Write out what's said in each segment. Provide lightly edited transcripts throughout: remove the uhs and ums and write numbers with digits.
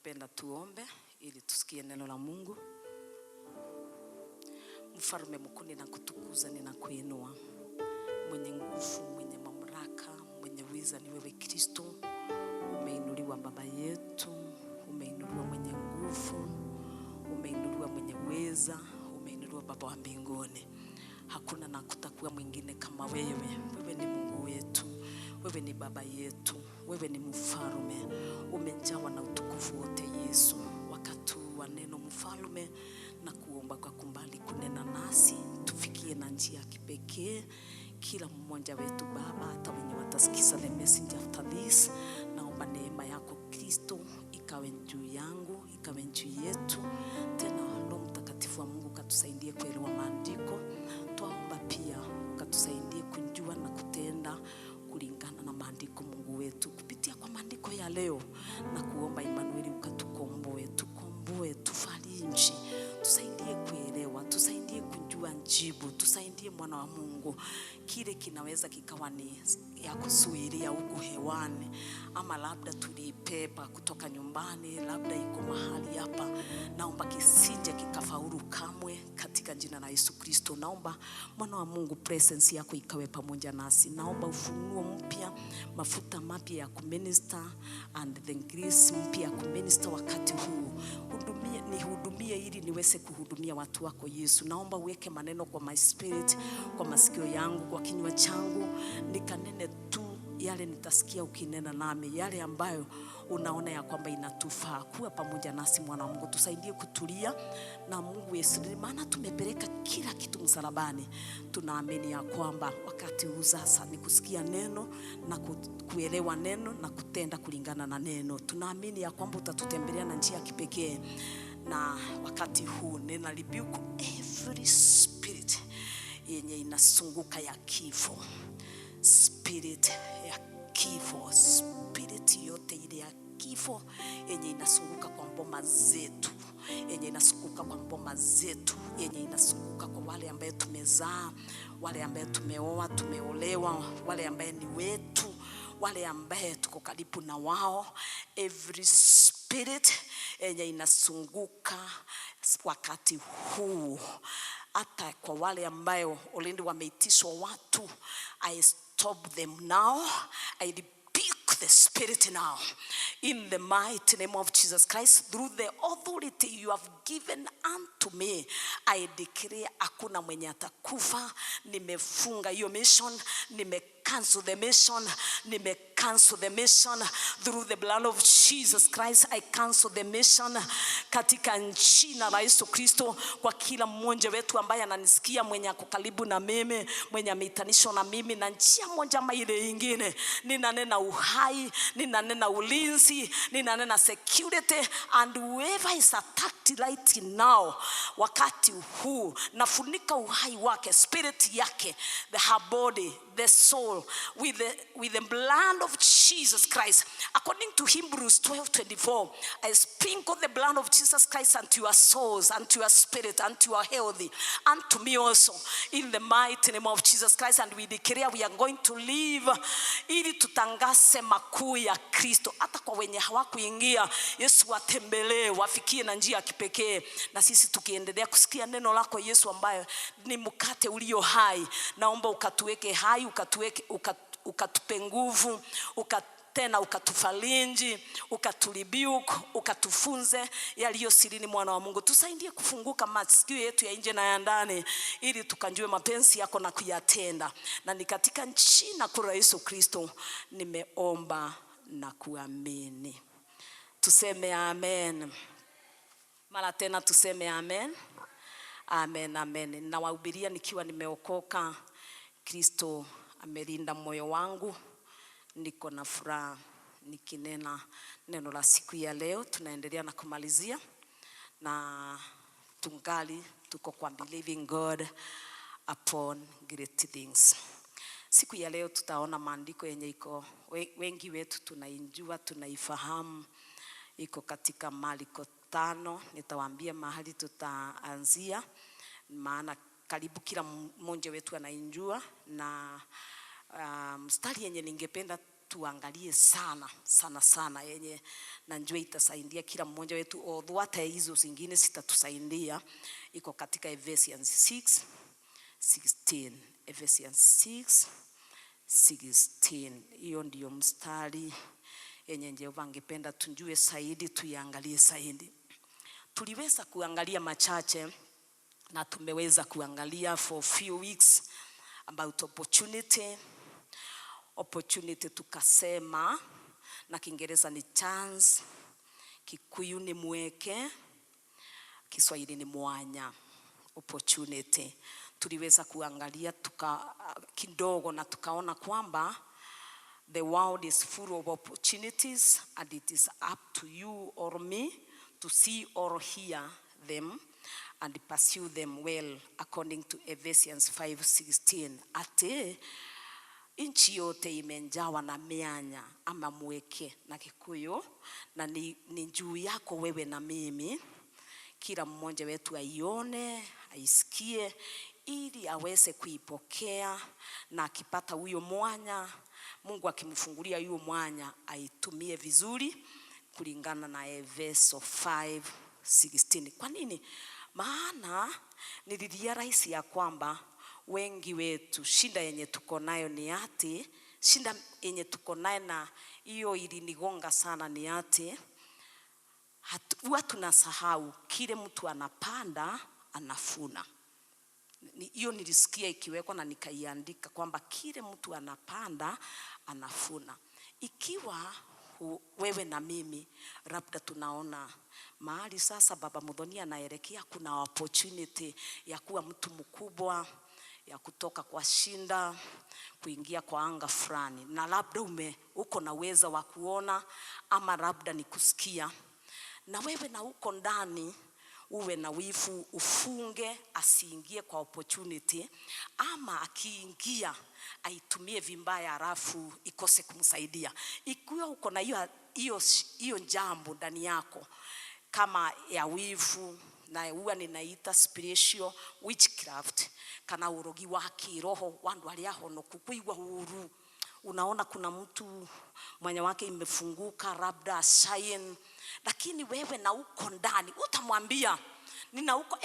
Penda tuombe ili tusikie neno la Mungu. Mfalme mkuu, ninakutukuza, ninakuinua. Mwenye nguvu, mwenye mamlaka, mwenye uweza ni wewe Kristo. Umeinuliwa baba yetu, umeinuliwa mwenye nguvu, umeinuliwa mwenye uweza, umeinuliwa baba wa mbinguni. Hakuna na kutakuwa mwingine kama wewe. Wewe ni Mungu wetu, wewe ni baba yetu, wewe ni mfalme. Umejawa na utukufu wote Yesu. Wakati wa neno mfalme, na kuomba kwa kumbali kunena nasi, tufikie na njia ya kipekee kila mmoja wetu Baba, hata wenye watasikiza the message after this. Naomba neema yako Kristo ikawe juu yangu, ikawe juu yetu. Tena Roho Mtakatifu wa Mungu katusaidie kuelewa maandiko. Tuomba pia katusaidie kujua na kutenda kulingana na maandiko Mungu wetu, kupitia kwa maandiko ya leo. Na kuomba Emmanuel ukatukomboe, tukomboe, tufariji, tusaidie kuelewa, tusaidie kujua jibu, tusaidie mwana wa Mungu. Kile kinaweza kikawa ni ya kusuiria huku hewani, ama labda tulipepa kutoka nyumbani, labda iko mahali hapa. Naomba kisije kikafaulu kamwe katika jina la Yesu Kristo. Naomba mwana wa Mungu presence yako ikawe pamoja nasi. Naomba ufunuo mpya, mafuta mapya ya kuminister and the grace mpya ya kuminister wakati huu. Nihudumie ili niweze kuhudumia watu wako Yesu. Naomba uweke maneno kwa my spirit, kwa masikio yangu, kwa kinywa changu. Nikanene tu yale nitasikia ukinena nami, yale ambayo unaona ya kwamba inatufaa. Kuwa pamoja nasi mwana wa Mungu, tusaidie kutulia. Na Mungu Yesu, maana tumepeleka kila kitu msalabani. Tunaamini ya kwamba wakati huu sasa ni kusikia neno na kuelewa neno na kutenda kulingana na neno. Tunaamini ya kwamba utatutembelea na njia ya kipekee. Na wakati huu nina rebuke every spirit yenye inasunguka ya kifo, spirit ya kifo, spirit yote ile ya kifo yenye inasunguka kwa mboma zetu, yenye inasunguka kwa mboma zetu, yenye inasunguka kwa wale ambao tumezaa, wale ambao tumeoa, tumeolewa, wale ambao ni wetu, wale ambao tuko karibu na wao. Every spirit yenye inasunguka wakati huu, hata kwa wale ambao already wameitishwa watu, I stop them now. I rebuke the spirit now in the mighty name of Jesus Christ. Through the authority you have given unto me, I declare hakuna mwenye atakufa. Nimefunga hiyo mission, cancel the mission, cancel the mission through the blood of Jesus Christ. I cancel the mission katika jina la Yesu Kristo. Kwa kila mmoja wetu ambaye ananisikia, mwenye ako karibu na mimi, mwenye ameitanishwa na mimi na njia moja ama ile nyingine, ninanena uhai, ninanena ulinzi, ninanena security. And whoever is attacked right now, wakati huu nafunika uhai wake, spirit yake, her body, the soul, with the blood of Jesus Christ. According to Hebrews 12:24, I sprinkle the blood of Jesus Christ unto your souls, unto your spirit, unto your health, unto me also, in the mighty name of Jesus Christ. And we declare we are going to live ili tutangase makuu ya Kristo. Hata kwa wenye hawakuingia, Yesu watembelee, wafikie na njia ya kipekee. Na sisi tukiendelea kusikia neno lako Yesu, ambayo ni mkate ulio hai, naomba ukatuweke hai, ukatupe nguvu, tena ukatufalinji, ukatulibiuk, ukatufunze yaliyo sirini mwana wa Mungu. Tusaidie kufunguka masikio yetu ya nje na ya ndani, ili tukanjue mapenzi yako na kuyatenda. Na ni katika jina la Yesu Kristo nimeomba na kuamini. Tuseme amen. Mara tena tuseme amen. Amen, amen. Na wahubiria nikiwa nimeokoka. Kristo amelinda moyo wangu. Niko na furaha nikinena neno la siku ya leo. Tunaendelea na kumalizia, na tungali tuko kwa believing God upon great things. Siku ya leo tutaona maandiko yenye iko wengi wetu tunaijua, tunaifahamu. Iko katika Marko 5. Nitawaambia mahali tutaanzia, maana karibu kila mmoja wetu anaijua. Na mstari yenye ningependa tuangalie sana sana sana, yenye najua itasaidia kila mmoja wetu, although hata hizo zingine sitatusaidia. Iko katika Ephesians 6:16. Ephesians 6:16. Hiyo ndio mstari yenye Jehova angependa tujue zaidi, tuiangalie zaidi. Tuliweza kuangalia machache na tumeweza kuangalia for few weeks about opportunity tukasema, na Kiingereza ni chance, Kikuyu ni mweke, Kiswahili ni mwanya. Opportunity tuliweza kuangalia kidogo na tukaona kwamba the world is full of opportunities and it is up to you or me to see or hear them and pursue them well, according to Ephesians 5:16. Ate nchi yote imenjawa na mianya ama mweke na Kikuyu, na ni juu yako wewe na mimi, kila mmoja wetu aione, aisikie, ili aweze kuipokea, na akipata huyo mwanya, Mungu akimfungulia huyo mwanya, aitumie vizuri kulingana na Efeso 5:16. Kwa nini? Maana nilirealize ya kwamba wengi wetu shida yenye tuko nayo ni ati, shida yenye tuko nayo, na hiyo ilinigonga sana, ni ati huwa tunasahau kile mtu anapanda anafuna. Hiyo nilisikia ikiwekwa na nikaiandika kwamba kile mtu anapanda anafuna. Ikiwa wewe na mimi labda tunaona mahali sasa Baba Muthoni anaelekea, kuna opportunity ya kuwa mtu mkubwa, ya kutoka kwa shinda kuingia kwa anga fulani, na labda uko na uwezo wa kuona ama labda ni kusikia, na wewe na uko ndani uwe na wivu, ufunge asiingie kwa opportunity, ama akiingia aitumie vibaya halafu ikose kumsaidia. Ikiwa uko na hiyo jambo ndani yako kama ya wivu, na huwa ninaita spiritual witchcraft, kana urogi wa kiroho, wandu alia hono kukuigwa huru. Unaona kuna mtu mwenye wake imefunguka labda shine, lakini wewe na uko ndani, utamwambia nina uko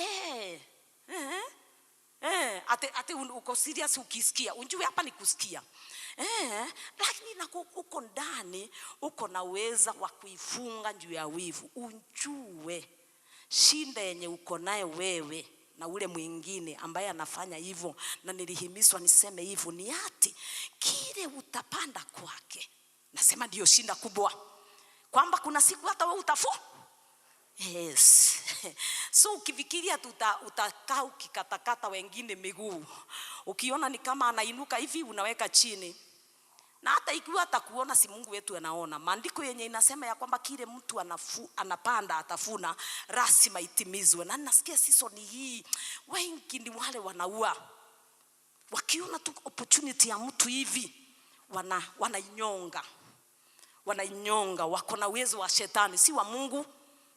ate uko serious ukisikia, unjue hapa ni kusikia. Lakini na uko ndani, uko na uweza wa kuifunga juu ya wivu. Unjue shinda yenye uko nayo wewe na ule mwingine ambaye anafanya hivyo, na nilihimizwa niseme hivyo, ni ati kile utapanda kwake. Nasema ndio shinda kubwa, kwamba kuna siku hata wewe yes. So ukifikiria utakaa ukikatakata wengine miguu, ukiona ni kama anainuka hivi unaweka chini, na hata ikiwa atakuona, si Mungu wetu anaona. Maandiko yenye inasema ya kwamba kile mtu anapanda atafuna, lazima itimizwe. Na nasikia season hii wengi ni wale wanaua, wakiona tu opportunity ya mtu hivi wanainyonga, wako na uwezo wa shetani, si wa Mungu.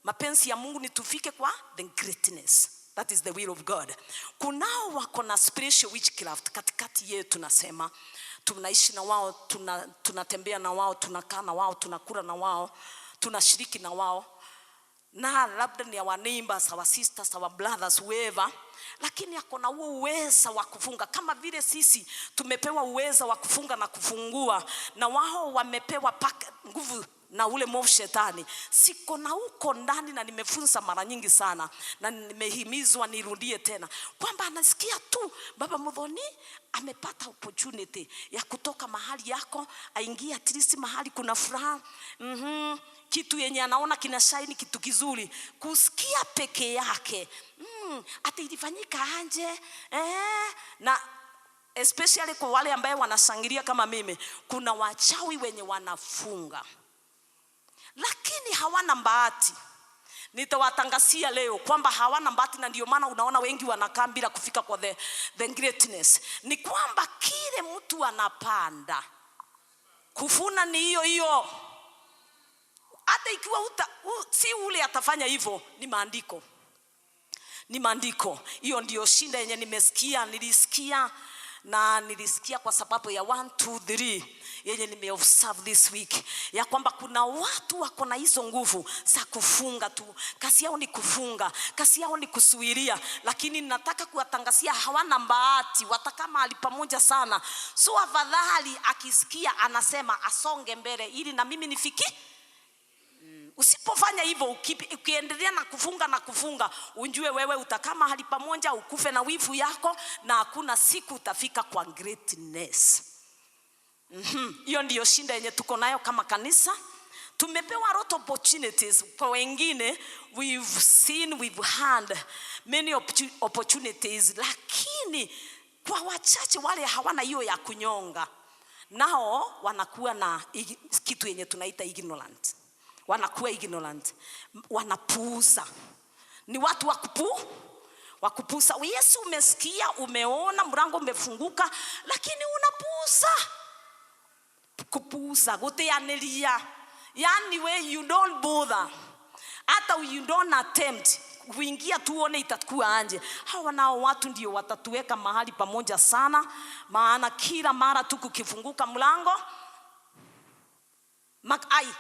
Mapenzi ya Mungu ni tufike kwa the greatness. That is the will of God. Kunao wako na spiritual witchcraft katikati yetu, nasema tunaishi na wao, tunatembea na wao, tunakaa na wao, tunakula na wao, tunashiriki na wao, na labda ni our neighbors, our sisters, our brothers, whoever, lakini akona huo uwezo wa kufunga kama vile sisi tumepewa uwezo wa kufunga na kufungua, na wao wamepewa nguvu na ule mwovu shetani. Siko na uko ndani, na nimefunza mara nyingi sana, na nimehimizwa nirudie tena, kwamba anasikia tu Baba Muthoni amepata opportunity ya kutoka mahali yako, aingia at least mahali kuna furaha, kitu yenye anaona kina shine, kitu kizuri, kusikia peke yake ati ilifanyika anje, na especially kwa wale ambao wanashangilia kama mimi. Kuna wachawi wenye wanafunga lakini hawana bahati. Nitawatangazia leo kwamba hawana bahati, na ndio maana unaona wengi wanakaa bila kufika kwa the greatness. Ni kwamba kile mtu anapanda kufuna ni hiyo. Hata ikiwa si ule atafanya hivyo, ni maandiko. Hiyo ndio shinda yenye nilisikia na nilisikia kwa sababu ya 1 2 3 yenye nimeobserve this week ya kwamba kuna watu wako na hizo nguvu za kufunga tu. Kazi yao ni kufunga, kazi yao ni kusuiria, lakini nataka kuwatangazia hawana bahati, wataka mahali pamoja sana. So afadhali akisikia anasema asonge mbele ili na mimi nifiki. Usipofanya hivyo, ukiendelea na kufunga, unjue wewe utakaa mahali pamoja ukufe na wivu yako, na hakuna siku utafika kwa greatness. Hiyo ndiyo shinda yenye tuko nayo kama kanisa. Tumepewa a lot of opportunities. Kwa wengine we've had many opportunities, lakini kwa wachache wale hawana hiyo ya kunyonga, nao wanakuwa na kitu yenye tunaita ignorant. Wanakuwa ignorant, wanapuuza. Ni watu wakupuuza. Yesu umesikia, umeona mlango umefunguka, lakini unapuuza. Kupuuza, guteaneria. Yani we you don't bother. Hata you don't attempt kuingia tuone itakuwa anje. Hawa nao watu ndio watatuweka mahali pamoja sana, maana kila mara tukifunguka mlango,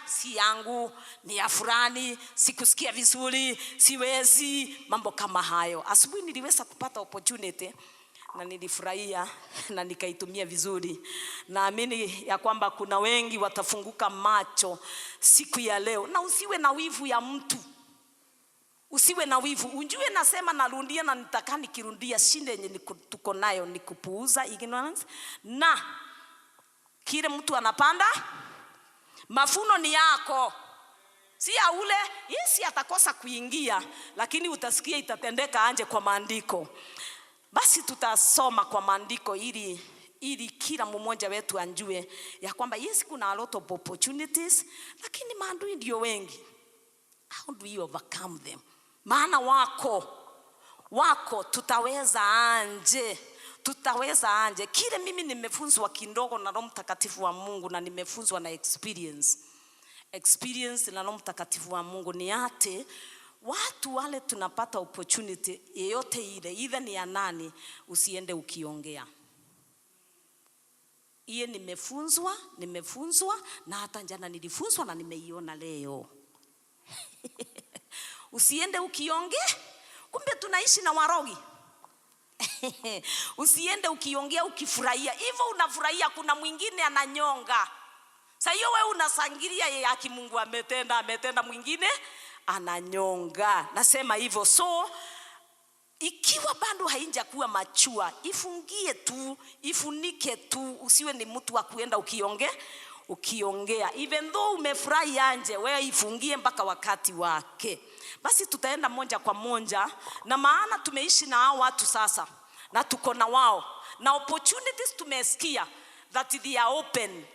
si yangu, ni ya fulani, sikusikia vizuri, siwezi, mambo kama hayo. Asubuhi niliweza kupata opportunity na nilifurahia na nikaitumia vizuri. Naamini ya kwamba kuna wengi watafunguka macho siku ya leo. Na usiwe na wivu ya mtu. Usiwe na wivu. Unjue nasema narundia na nitaka nikirundia, shinde yenye tuko nayo ni kupuuza, ignorance. Na kile mtu anapanda, mafuno ni yako. Si ya ule, Yesu atakosa kuingia, lakini utasikia itatendeka anje kwa maandiko. Basi tutasoma kwa maandiko ili kila mmoja wetu anjue ya kwamba Yesu kuna a lot of opportunities, lakini maadui ndio wengi. How do you overcome them? Maana wako tutaweza anje. Kile mimi nimefunzwa kidogo na Roho Mtakatifu wa Mungu, na nimefunzwa na experience na Roho Mtakatifu wa Mungu, ni ate watu wale tunapata opportunity yeyote ile, either ni ya nani, usiende ukiongea. Iye nimefunzwa na hata jana nilifunzwa na nimeiona leo. Usiende ukiongea, kumbe tunaishi na warogi. Usiende ukiongea ukifurahia. Hivyo unafurahia, kuna mwingine ananyonga. Sasa hiyo wewe unasangilia yeye Mungu ametenda, mwingine ananyonga. Nasema hivyo. So ikiwa bado hainjakuwa machua, ifunike tu, usiwe ni mtu wa kuenda ukiongea. Even though umefurahi anje, wewe ifungie mpaka wakati wake. Basi tutaenda moja kwa moja, na maana tumeishi na hao watu sasa, na tuko na wao, na opportunities tumesikia that they are open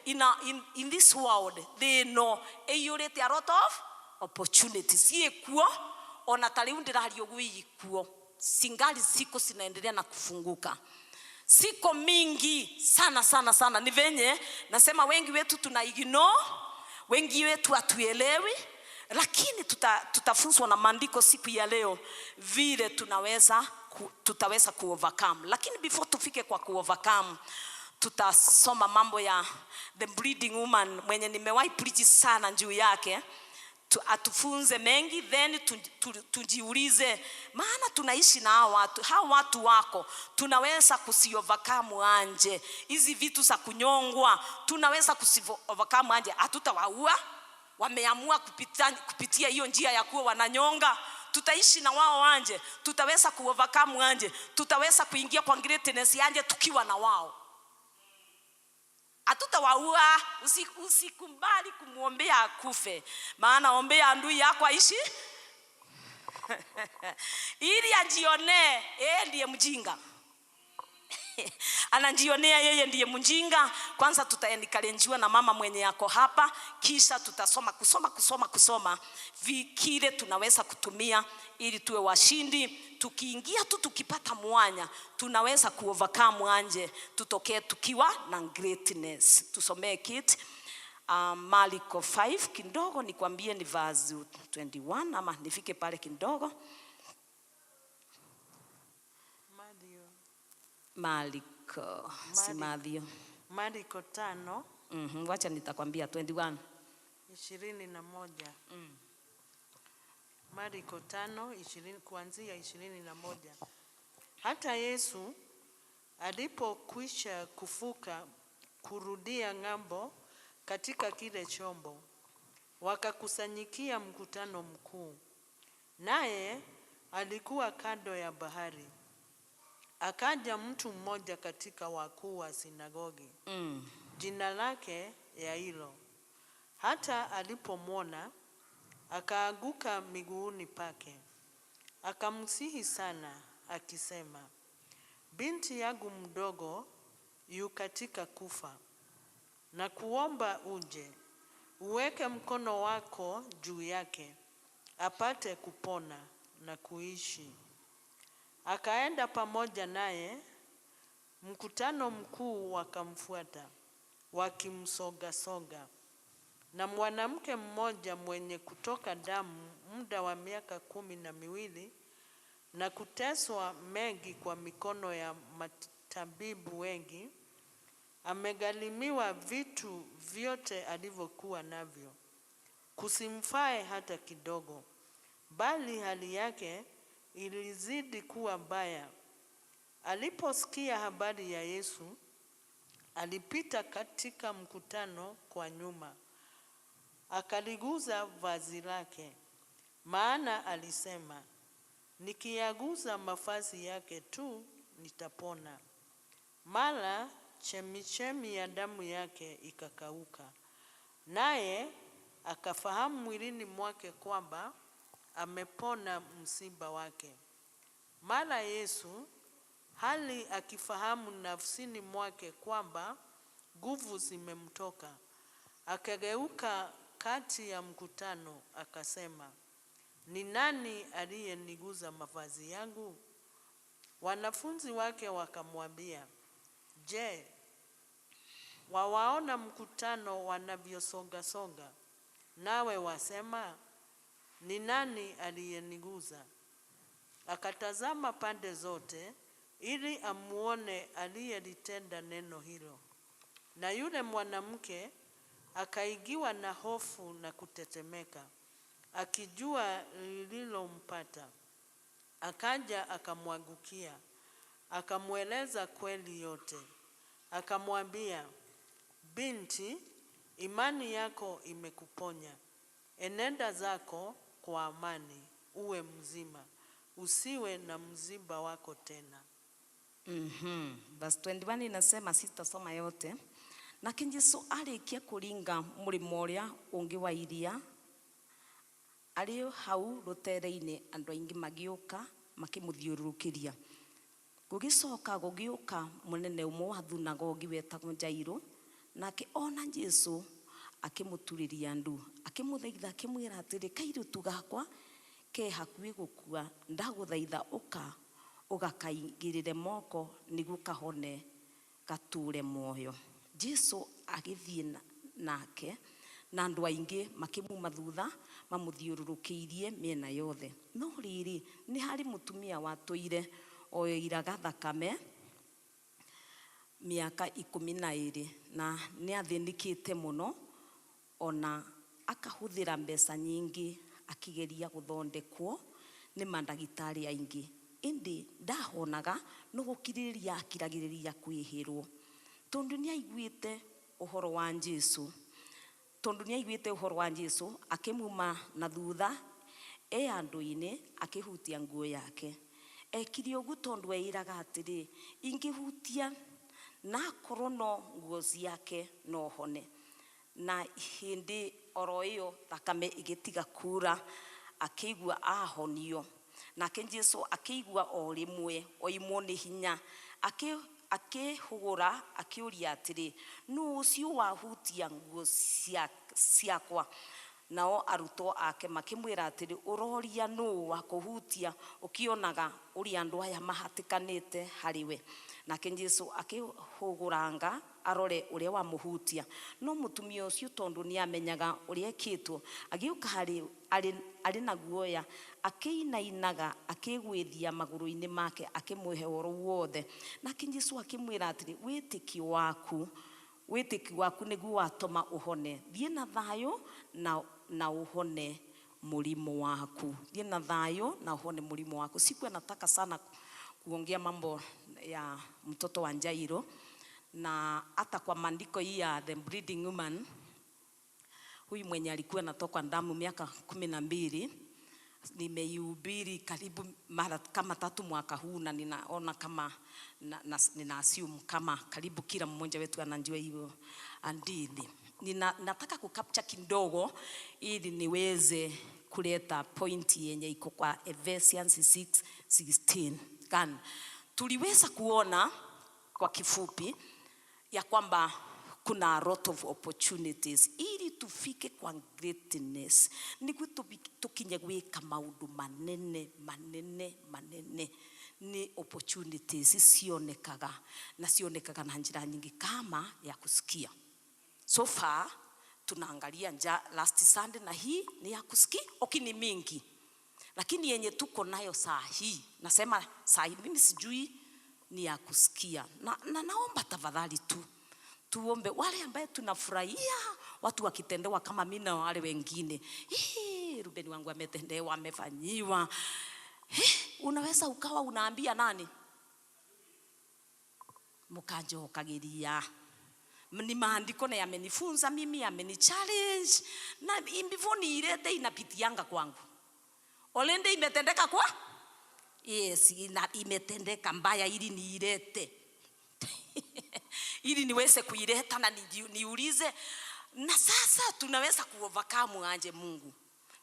in this world. They know eyurete a lot of opportunities. Yekuo ona taliundira haliogui kuo. Singali siko sinaendelea na kufunguka. Siko mingi sana. Ni venye nasema wengi wetu tunaignore, wengi wetu hatuelewi, lakini tutafunzwa na maandiko siku ya leo vile tutaweza kuovercome. Lakini before tufike kwa kuovercome, tutasoma mambo ya the bleeding woman mwenye nimewahi preach sana juu yake. Atufunze mengi, then tujiulize, maana tunaishi na hao watu wako, tunaweza kusiovercome anje hizi vitu za kunyongwa, tunaweza kusiovercome anje. Hatutawaua, wameamua kupitia hiyo njia ya kuwa wananyonga. Tutaishi na wao anje, tutaweza kuovercome anje, tutaweza kuingia kwa greatness anje tukiwa na wao. Hatutawaua. Usikumbali kumuombea akufe, maana ombea adui yako aishi ili ajione ndiye mjinga. Anajionea yeye ndiye mjinga. Kwanza tutaenikalenjiwa na mama mwenye yako hapa, kisha tutasoma kusoma kile tunaweza kutumia ili tuwe washindi. Tukiingia tukipata mwanya, tunaweza kuovercome anje, tutokee tukiwa na greatness. Tusomee kitu Marko 5 kidogo, nikwambie ni verse 21 ama nifike pale kidogo. Marko Marko, si Matthew. Marko 5. Wacha nitakwambia 21. 21. Marko 5 kuanzia 21. Hata Yesu alipokwisha kufuka kurudia ng'ambo katika kile chombo, wakakusanyikia mkutano mkuu, naye alikuwa kando ya bahari. Akaja mtu mmoja katika wakuu wa sinagogi, jina lake Yairo. Hata alipomwona, akaanguka miguuni pake, akamsihi sana akisema, binti yangu mdogo yu katika kufa, na kuomba uje uweke mkono wako juu yake, apate kupona na kuishi. Akaenda pamoja naye, mkutano mkuu wakamfuata, wakimsoga-soga. Na mwanamke mmoja mwenye kutoka damu muda wa miaka 12 na kuteswa mengi kwa mikono ya matabibu wengi, amegharimiwa vitu vyote alivyokuwa navyo, kusimfae hata kidogo, bali hali yake ilizidi kuwa mbaya. Aliposikia habari ya Yesu, alipita katika mkutano kwa nyuma, akaliguza vazi lake, maana alisema, nikiyaguza mavazi yake tu nitapona. Mara chemichemi ya damu yake ikakauka, naye akafahamu mwilini mwake kwamba amepona msiba wake. Mara Yesu, hali akifahamu nafsini mwake kwamba nguvu zimemtoka, akageuka kati ya mkutano akasema, ni nani aliyeniguza mavazi yangu? Wanafunzi wake wakamwambia, je, wawaona mkutano wanavyosonga-songa, nawe wasema, ni nani aliyeniguza? Akatazama pande zote ili amuone aliyelitenda neno hilo. Na yule mwanamke akaigiwa na hofu na kutetemeka, akijua lililompata. Akaja akamwangukia, akamweleza kweli yote. Akamwambia, binti, imani yako imekuponya. Enenda zako kwa amani, uwe mzima, usiwe na mziba wako tena. Verse 21 inasema, sitasoma yote. Lakini Yesu alikia kuringa murimo uria ungi wa iria, ario hau rutere-ini andu aingi magiuka makimuthiururukiria. Gugicoka gugiuka munene umwe wa thunagogi wetagwo Jairo, nake ona Yesu akimuturiria ndu, akimuthaitha akimwira atiri, kairitu gakwa ke hakuhi gukua, ndaguthaitha uka ugakaingirire moko niguo kahone gature moyo. Yesu agithie nake na andu aingi makimuma thutha mamuthiururukiirie miena yothe. No riri ni hari mutumia watuire oiraga thakame miaka 12 na ni athinikite muno, ona akahuthira mbeca nyingi akigeria guthondekwo ni mandagitari aingi, indi ndahonaga no gukiriria akiragiriria kwihirwo. Tondu ni aiguite uhoro wa Yesu, akimuma na thutha andu-ini akihutia nguo yake. Ekire uguo tondu eiraga atiri, ingihutia na korwo no nguo ciake no hone. Na hindi oro iyo thakame igitiga kura, akigua ahonio. Nake Yesu akigua o rimwe oimwo ni hinya, akihugura akiuria atiri, nu ucio wahutia nguo ciakwa? Nao arutwo ake makimwira atiri, uroria nu wa kuhutia ukionaga uri andu aya mahatikanite hariwe? Nake Yesu akihuguranga arore uria wa muhutia. No mutumia ucio tondu ni amenyaga uria ekitwo, agiuka hari alina guoya akiinainaga akigwithia maguru-ini make akimwihe oro wothe. Nake Jesu akimwira atiri witiki waku niguo watuma uhone. Thie na thayo na uhone murimu waku. Thie na thayo na uhone murimu waku. Siku nataka sana kuongea mambo ya mtoto wa Jairo, na hata kwa maandiko hii ya the bleeding woman, huyu mwenye alikuwa anatoka damu miaka 12, nimeihubiri karibu mara kama 3 mwaka huu, na ninaona kama nina assume kama karibu kila mmoja wetu anajua hiyo hadithi. Nataka kukapcha kidogo ili niweze kuleta point yenye iko kwa Ephesians 6:16. Tuliweza kuona kwa kifupi ya kwamba kuna a lot of opportunities ili tufike kwa greatness. Niguo tukinye gwika maundu manene. Ni opportunities sionekaga na njira nyingi kama ya kusikia. So far tunaangalia last Sunday, na hii ni ya kusikia. Ni mingi, lakini yenye tuko nayo saa hii, nasema saa hii mimi sijui, ni ya kusikia. Na naomba tafadhali tuombe wale ambaye tunafurahia watu wakitendewa kama mimi na wale wengine. Ruben wangu ametendewa, amefanyiwa. Unaweza ukawa unaambia nani? Mukajo kagiria. Ni maandiko na yamenifunza mimi, yamenichallenge, na before ni ilete inapitianga kwangu. Olende imetendeka kwa? Yes, imetendeka mbaya ili niilete. Ili niweze kuileta na niulize, na sasa tunaweza kuovercome aje Mungu?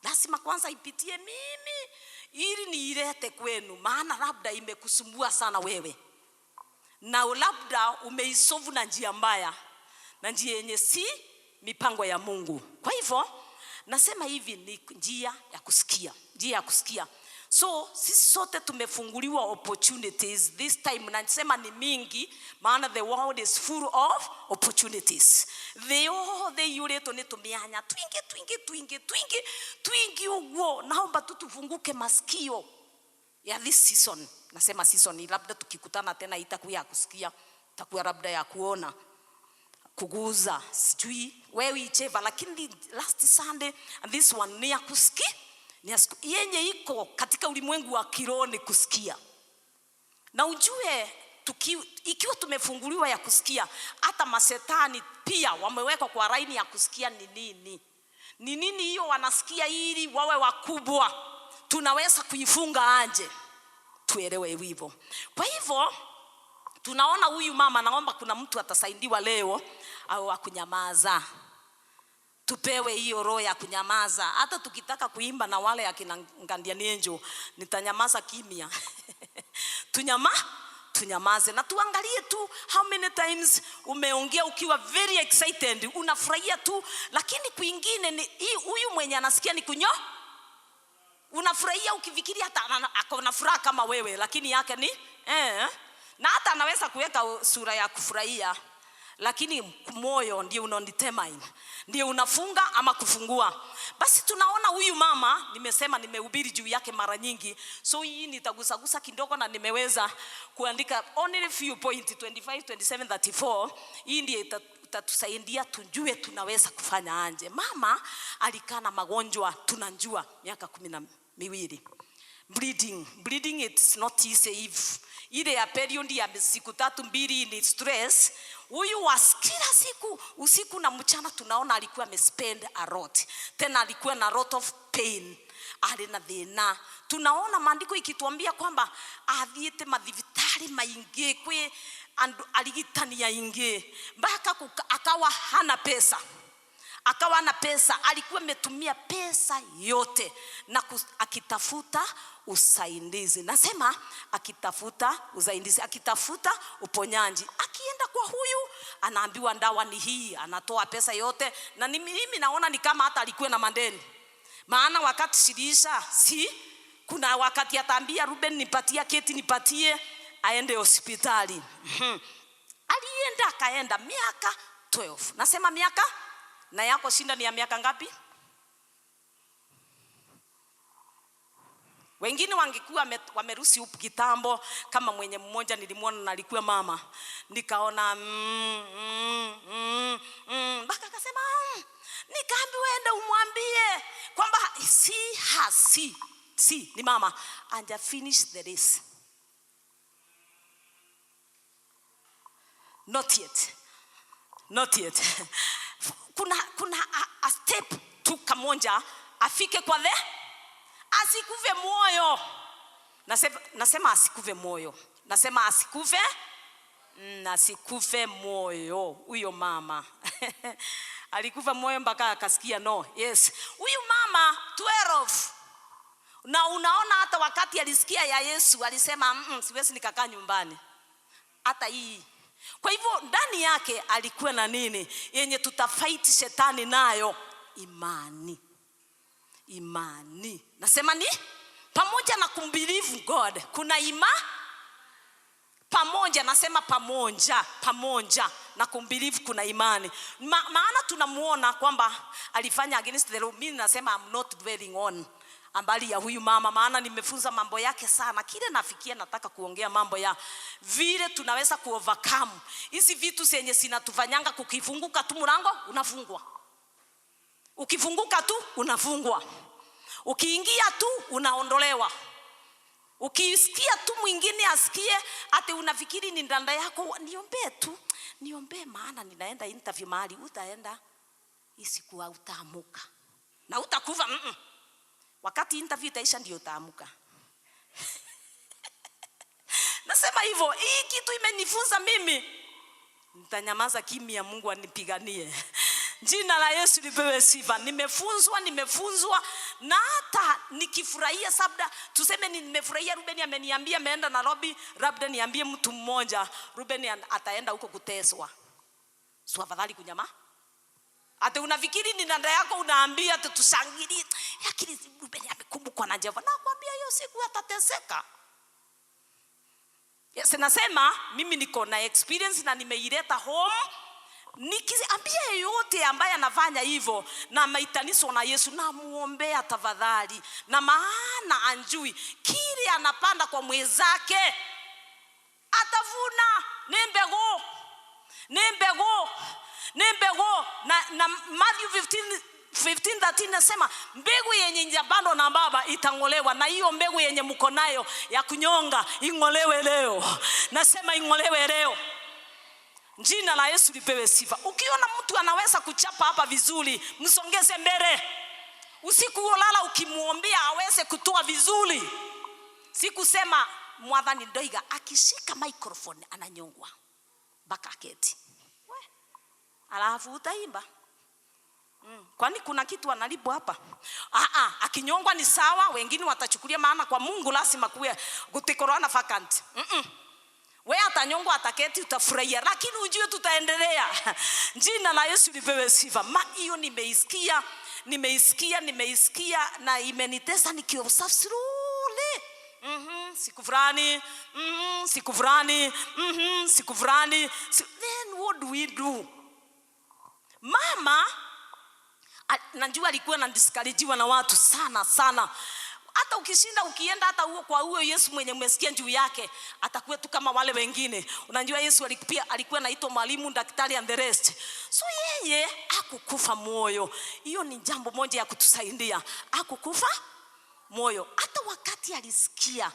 Lazima kwanza ipitie mimi ili niilete kwenu, maana labda imekusumbua sana wewe, na labda umeisovu na njia mbaya, na njia yenye si mipango ya Mungu. Kwa hivyo nasema hivi, ni njia ya kusikia. So sisi sote tumefunguliwa opportunities this time, na nasema ni mingi, maana the world is full of opportunities. They yureto ni tumianya twingi ugo. Naomba tufunguke masikio ya this season. Nasema season, labda tukikutana tena itakuwa ya kusikia, itakuwa labda ya kuona, kuguza, sijui wewe icheva, lakini last Sunday and this one ni ya kusikia. Yenye iko katika ulimwengu wa kiroho ni kusikia. Na ujue ikiwa tumefunguliwa ya kusikia, hata masetani pia wamewekwa kwa laini ya kusikia. Ni nini hiyo wanasikia ili wawe wakubwa? Tunaweza kuifunga anje, tuelewe hivyo. Kwa hivyo tunaona huyu mama, naomba kuna mtu atasaidiwa leo au akunyamaza. Tupewe hiyo roho ya kunyamaza. Hata tukitaka kuimba na wale akina Ngandia Angel, nitanyamaza kimya. Tunyamaze na tuangalie tu how many times umeongea ukiwa very excited, unafurahia tu, lakini kwingine ni huyu mwenye anasikia ni kunyo. Unafurahia ukifikiria hata akona furaha kama wewe, lakini yake ni na hata anaweza kuweka sura ya kufurahia, lakini moyo ndio unadetermine, ndio unafunga ama kufungua. Basi tunaona huyu mama, nimesema nimehubiri juu yake mara nyingi, so hii nitagusagusa kidogo, na nimeweza kuandika only few point 25, 27, 34. Hii ndio itatusaidia tujue tunaweza kufanya anje. Mama alikana magonjwa, tunajua miaka 12. Bleeding it's not easy. If ile ya period ya siku 3-2 ni stress. Huyu kila siku usiku na mchana tunaona alikuwa amespend a lot. Tena alikuwa na lot of pain. Alina thina. Tunaona maandiko ikituambia kwamba athiete mathibitari maingi kwe aligitania ingi. Mpaka akawa hana pesa. Alikuwa ametumia pesa yote na akitafuta usaidizi. Nasema akitafuta usaidizi, akitafuta uponyaji. Akienda kwa huyu anaambiwa ndawa ni hii, anatoa pesa yote. Na mimi naona ni kama hata alikuwa na mandeni. Maana wakati shilisha, kuna wakati ataambia Ruben nipatie keti, nipatie aende hospitali. Akaenda miaka 12. Nasema miaka, na yako shinda ni ya miaka ngapi? Wengine wangekuwa wamerusi upu kitambo, kama mwenye mmoja nilimwona na alikuwa mama. Nikaona mpaka akasema nikaambiwa enda umwambie kwamba si ni mama and finish the race. Not yet. Kuna a step tu kamonja afike kwa asikuve moyo. Nasema asikuve moyo. Nasema asikuve moyo. Huyo mama alikufa moyo mpaka akasikia no. Yes. Huyu mama 12. Na unaona hata wakati alisikia ya Yesu alisema siwezi nikakaa nyumbani. Hata hii. Kwa hivyo ndani yake alikuwa na nini? Yenye tutafight shetani nayo, imani. Nasema ni pamoja na kumbelieve God. Kuna pamoja, nasema pamoja na kumbelieve kuna imani. Maana tunamuona kwamba alifanya against the law. Mimi nasema I'm not dwelling on ambali ya huyu mama, maana nimefunza mambo yake sana. Kile nafikia nataka kuongea mambo ya vile tunaweza kuovercome hizi vitu zenye zinatufanyanga. Kukifunguka tu mlango unafungwa, ukifunguka tu unafungwa, ukiingia tu unaondolewa, ukisikia tu mwingine asikie ati unafikiri ni ndanda yako. Niombe maana ninaenda interview mahali. Utaenda isiku utaamuka na utakufa. Wakati interview itaisha ndio utaamuka. Nasema hivyo, hii kitu imenifunza mimi. Nitanyamaza kimya, Mungu anipiganie. Jina la Yesu lipewe sifa. Nimefunzwa na hata nikifurahia, sabda tuseme nimefurahia Ruben ameniambia ameenda Nairobi, labda niambie mtu mmoja Ruben ataenda huko kuteswa. Sio afadhali kunyama? Ate unafikiri ni nanda yako unaambia tushangilie. Yakini Ruben amekumbukwa na Jehova. Nakwambia hiyo siku atateseka. Yes, nasema mimi niko na experience na nimeileta home. Nikiambia yeyote ambaye anafanya hivyo na maitanisho na Yesu, na muombea tafadhali, na maana anjui kile anapanda kwa mwenzake atavuna. Nembego na Matthew 15:13 nasema mbegu yenye njabando na baba itangolewa, na hiyo mbegu yenye mko nayo ya kunyonga ingolewe leo. Nasema ingolewe leo. Jina la Yesu lipewe sifa. Ukiona mtu anaweza kuchapa hapa vizuri, msongeze mbele. Usiku ulala ukimuombea aweze kutoa vizuri. Sikusema mwadhani Ndoiga akishika microphone ananyongwa mpaka aketi. Alafu utaimba. Kwani kuna kitu analipo hapa? Akinyongwa ni sawa, wengine watachukulia, maana kwa Mungu lazima kuwe gutikorana vacant. Wewe atanyongwa ataketi utafurahia, lakini ujue tutaendelea. Jina la Yesu lipewe sifa. Hiyo nimeisikia na imenitesa nikiosafiri. Siku fulani. Then what do we do? Mama najua alikuwa anadiscouragewa na watu sana. Hata ukienda hata huo Yesu mwenye umesikia juu yake, atakuwa tu kama wale wengine. Unajua Yesu alikuwa anaitwa mwalimu, daktari and the rest. So yeye hakukufa moyo. Hiyo ni jambo moja ya kutusaidia. Hakukufa moyo. Hata wakati alisikia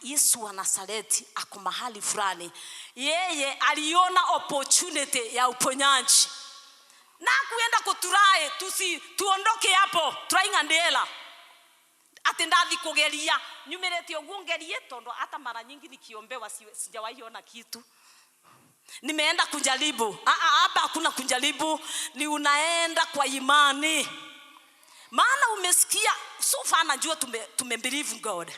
Yesu wa Nazareti ako mahali fulani, yeye aliona opportunity ya uponyaji. Na kuenda kuturae tuondoke hapo trying and error. Atendathi kugeria nyumerete ogungerie tondo hata mara nyingi nikiombewa sijawahi ona kitu. Nimeenda kujaribu. Hapa hakuna kujaribu, ni unaenda kwa imani. Maana umesikia so far najua tumebelieve God.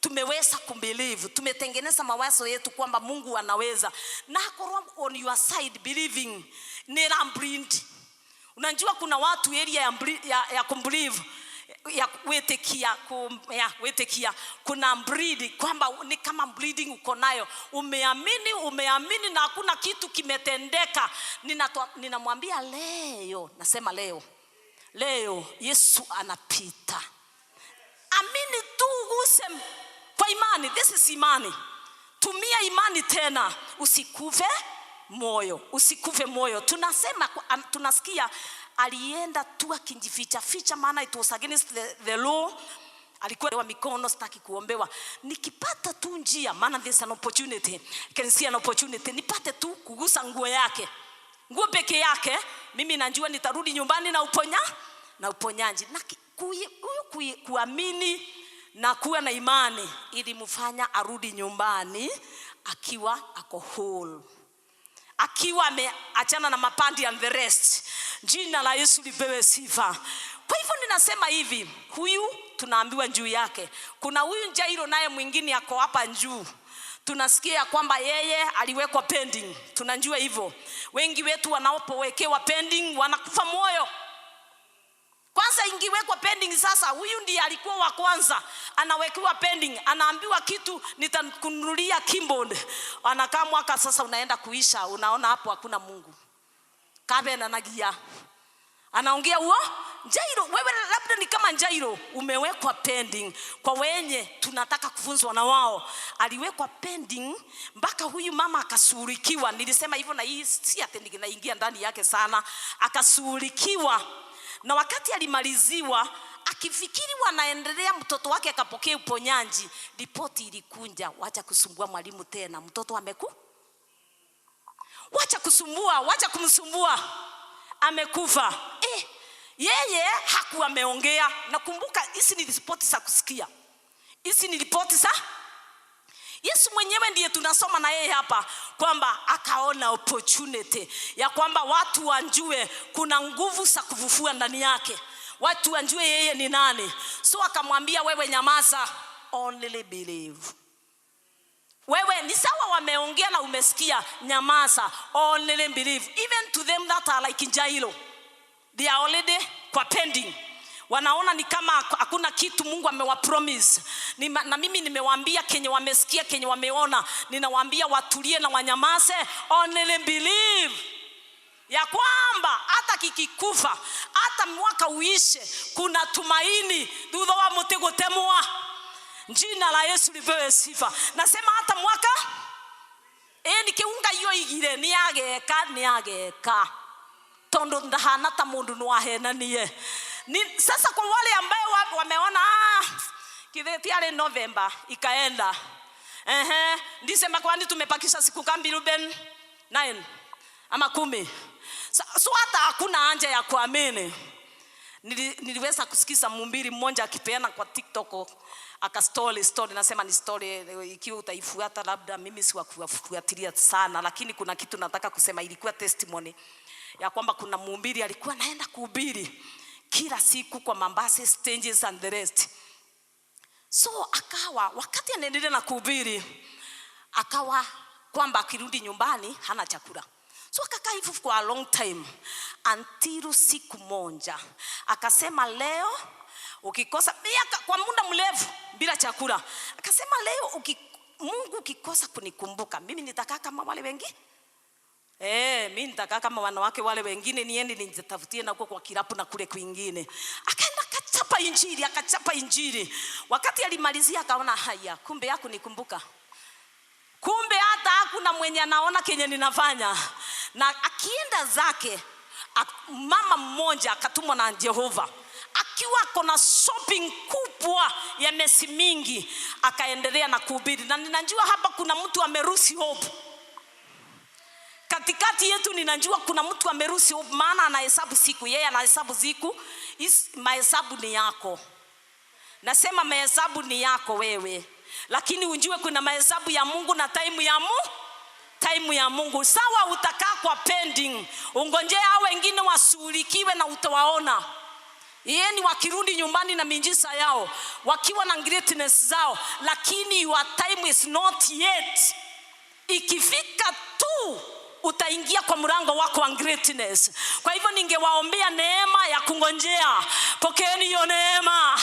Tumeweza kumbelieve, tumetengeneza mawazo yetu kwamba Mungu anaweza. Na on your side believing ni ramblind. Unajua kuna watu area ya kumbelieve ya wetekia kuna breed kwamba ni kama bleeding uko nayo, umeamini na hakuna kitu kimetendeka. Ninamwambia leo, nasema leo Yesu anapita. Amini tu uguse imani. This is imani. Tumia imani tena. Usikufe moyo. Tunasikia alienda tu akijificha maana it was against the law. Alikuwa wa mikono, sitaki kuombewa. Nikipata tu njia, maana there's an opportunity. Can see an opportunity. Nipate tu kugusa nguo yake. Nguo peke yake, mimi najua nitarudi nyumbani na uponyaji. Na kuamini na kuwa na imani ili mfanya arudi nyumbani akiwa ako whole. Akiwa ameachana na mapandi and the rest. Jina la Yesu lipewe sifa. Kwa hivyo ninasema hivi, huyu tunaambiwa juu yake. Kuna huyu Jairo naye mwingine yako hapa juu. Tunasikia kwamba yeye aliwekwa pending. Tunajua hivyo. Wengi wetu wanapowekewa pending wanakufa moyo. Kwanza ingiwekwa pending, sasa huyu ndiye alikuwa wa kwanza anawekewa pending, anaambiwa kitu nitakununulia keyboard. Anakaa mwaka sasa unaenda kuisha, unaona hapo hakuna Mungu. Kabe na nagia. Anaongea huo Jairo, wewe labda ni kama Jairo, umewekwa pending. Kwa wenye tunataka kufunzwa na wao, aliwekwa pending mpaka huyu mama akasurikiwa. Nilisema hivyo na hii si ati ninaingia ndani yake sana. Akasurikiwa. Na wakati alimaliziwa, akifikiri wanaendelea mtoto wake akapokea uponyaji, ripoti ilikunja, wacha kusumbua mwalimu tena, mtoto wacha kumsumbua, amekufa. Yeye hakuwa ameongea. Nakumbuka hizi ni ripoti za kusikia. Hizi ni ripoti za Yesu mwenyewe ndiye tunasoma na yeye hapa kwamba akaona opportunity ya kwamba watu wanjue kuna nguvu za kufufua ndani yake. Watu wanjue yeye ni nani. So akamwambia, wewe nyamaza, only believe. Wewe ni sawa wameongea na umesikia, nyamaza, only believe. Even to them that are like Jairo, they are already kwa pending. Wanaona ni kama hakuna kitu Mungu amewapromise. Na mimi nimewaambia kenye wamesikia, kenye wameona, ninawaambia watulie na wanyamaze, only believe. Ya kwamba hata kikikufa, hata mwaka uishe, kuna tumaini. Thutha wa mutego temwa. Jina la Yesu lipewe sifa. Nasema hata mwaka nikiunga hiyo igire ni ageka. Tondo ndahana ta mundu nwahenanie. Sasa kwa wale ambao wameona kidhetiale November ikaenda. December kwani tumepakisha siku kambi Ruben 9 ama 10. So hata hakuna haja ya kuamini. Niliweza kusikiza mhubiri mmoja akipeana kwa TikTok story nasema ni story, ikiwa utaifuata labda mimi si wakufuatilia sana, lakini kuna kitu nataka kusema. Ilikuwa testimony ya kwamba kuna mhubiri alikuwa anaenda kuhubiri kila siku kwa Mombasa stages and the rest. So akawa wakati anaendelea na kuhubiri, akawa kwamba akirudi nyumbani hana chakula. So akakaa hivyo for a long time until siku moja akasema, leo ukikosa kwa muda mrefu bila chakula, akasema leo Mungu ukikosa kunikumbuka, mimi nitakaa kama wale wengine. Mimi nitakaa kama wanawake wale wengine, niende nijitafutie na kwa kirapu na kule kwingine. Akaenda akachapa injili. Wakati alimalizia akaona haya, kumbe yako nikumbuka. Kumbe hata hakuna mwenye anaona kenye ninafanya. Na akienda zake, mama mmoja akatumwa na Jehova, akiwa kona shopping kubwa ya mesi mingi, akaendelea na kuhubiri. Na ninajua hapa kuna mtu amerusi hope. Katikati yetu ninajua kuna mtu amerusi hope, maana anahesabu siku. Yeye anahesabu siku. Mahesabu ni yako. Nasema mahesabu ni yako wewe. Lakini unjue kuna mahesabu ya Mungu na time ya Mungu. Sawa utakaa kwa pending, ungojea hao wengine wasulikiwe na utawaona. Yeni wakirudi nyumbani na minjisa yao, wakiwa na greatness zao, lakini your time is not yet. Ikifika tu utaingia kwa mlango wako wa greatness. Kwa hivyo ningewaombea neema ya kungojea. Pokeeni hiyo neema.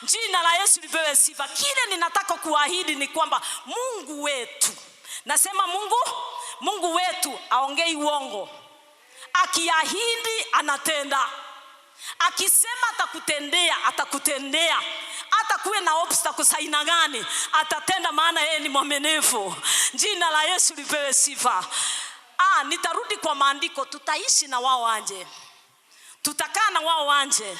Jina la Yesu lipewe sifa. Kile ninataka kuahidi ni kwamba Mungu wetu, nasema Mungu wetu aongei uongo. Akiahidi anatenda. Akisema atakutendea. hata kuwe na obstacles aina gani atatenda, maana yeye ni mwaminifu. Jina la Yesu lipewe sifa. Nitarudi kwa maandiko. Tutaishi na wao wanje, tutakaa na wao wanje,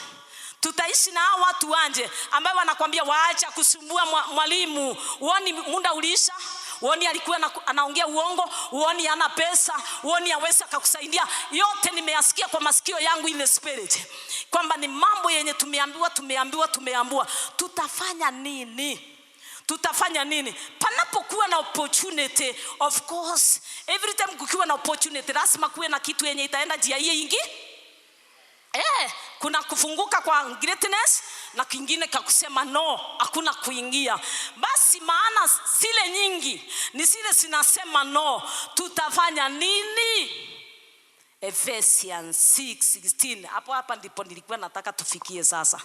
tutaishi na hao watu wanje ambao wanakuambia waacha kusumbua mwalimu. Uoni muda uliisha, uoni alikuwa anaongea uongo, uoni ana pesa, uoni hawezi kukusaidia. Yote nimeyasikia kwa masikio yangu in the spirit, kwamba ni mambo yenye tumeambiwa. Tutafanya nini? Tutafanya nini? Panapokuwa na opportunity, of course every time kukiwa na opportunity lazima kuwe na kitu yenye itaenda njia hiyo ingi. Kuna kufunguka kwa greatness na kingine kakusema no, hakuna kuingia. Basi maana zile nyingi ni zile zinasema no. Tutafanya nini? Ephesians 6:16. Hapa ndipo nilikuwa nataka tufikie sasa.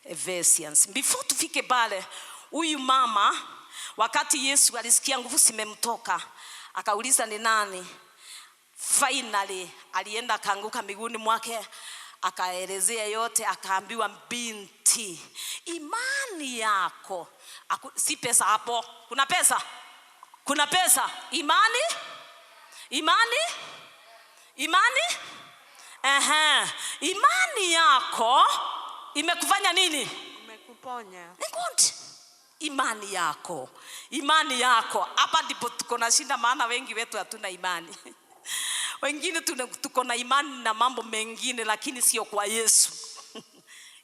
Ephesians. Before tufike pale, huyu mama wakati Yesu alisikia nguvu zimemtoka, akauliza ni nani? Finally alienda kaanguka miguuni mwake, akaelezea yote, akaambiwa binti, imani yako. Si pesa hapo. Kuna pesa? Kuna pesa. Imani? Imani yako imekufanya nini? Imekuponya. Good. Imani yako. Hapa ndipo tuko na shida, maana wengi wetu hatuna imani. Wengine tuko na imani na mambo mengine, lakini sio kwa Yesu.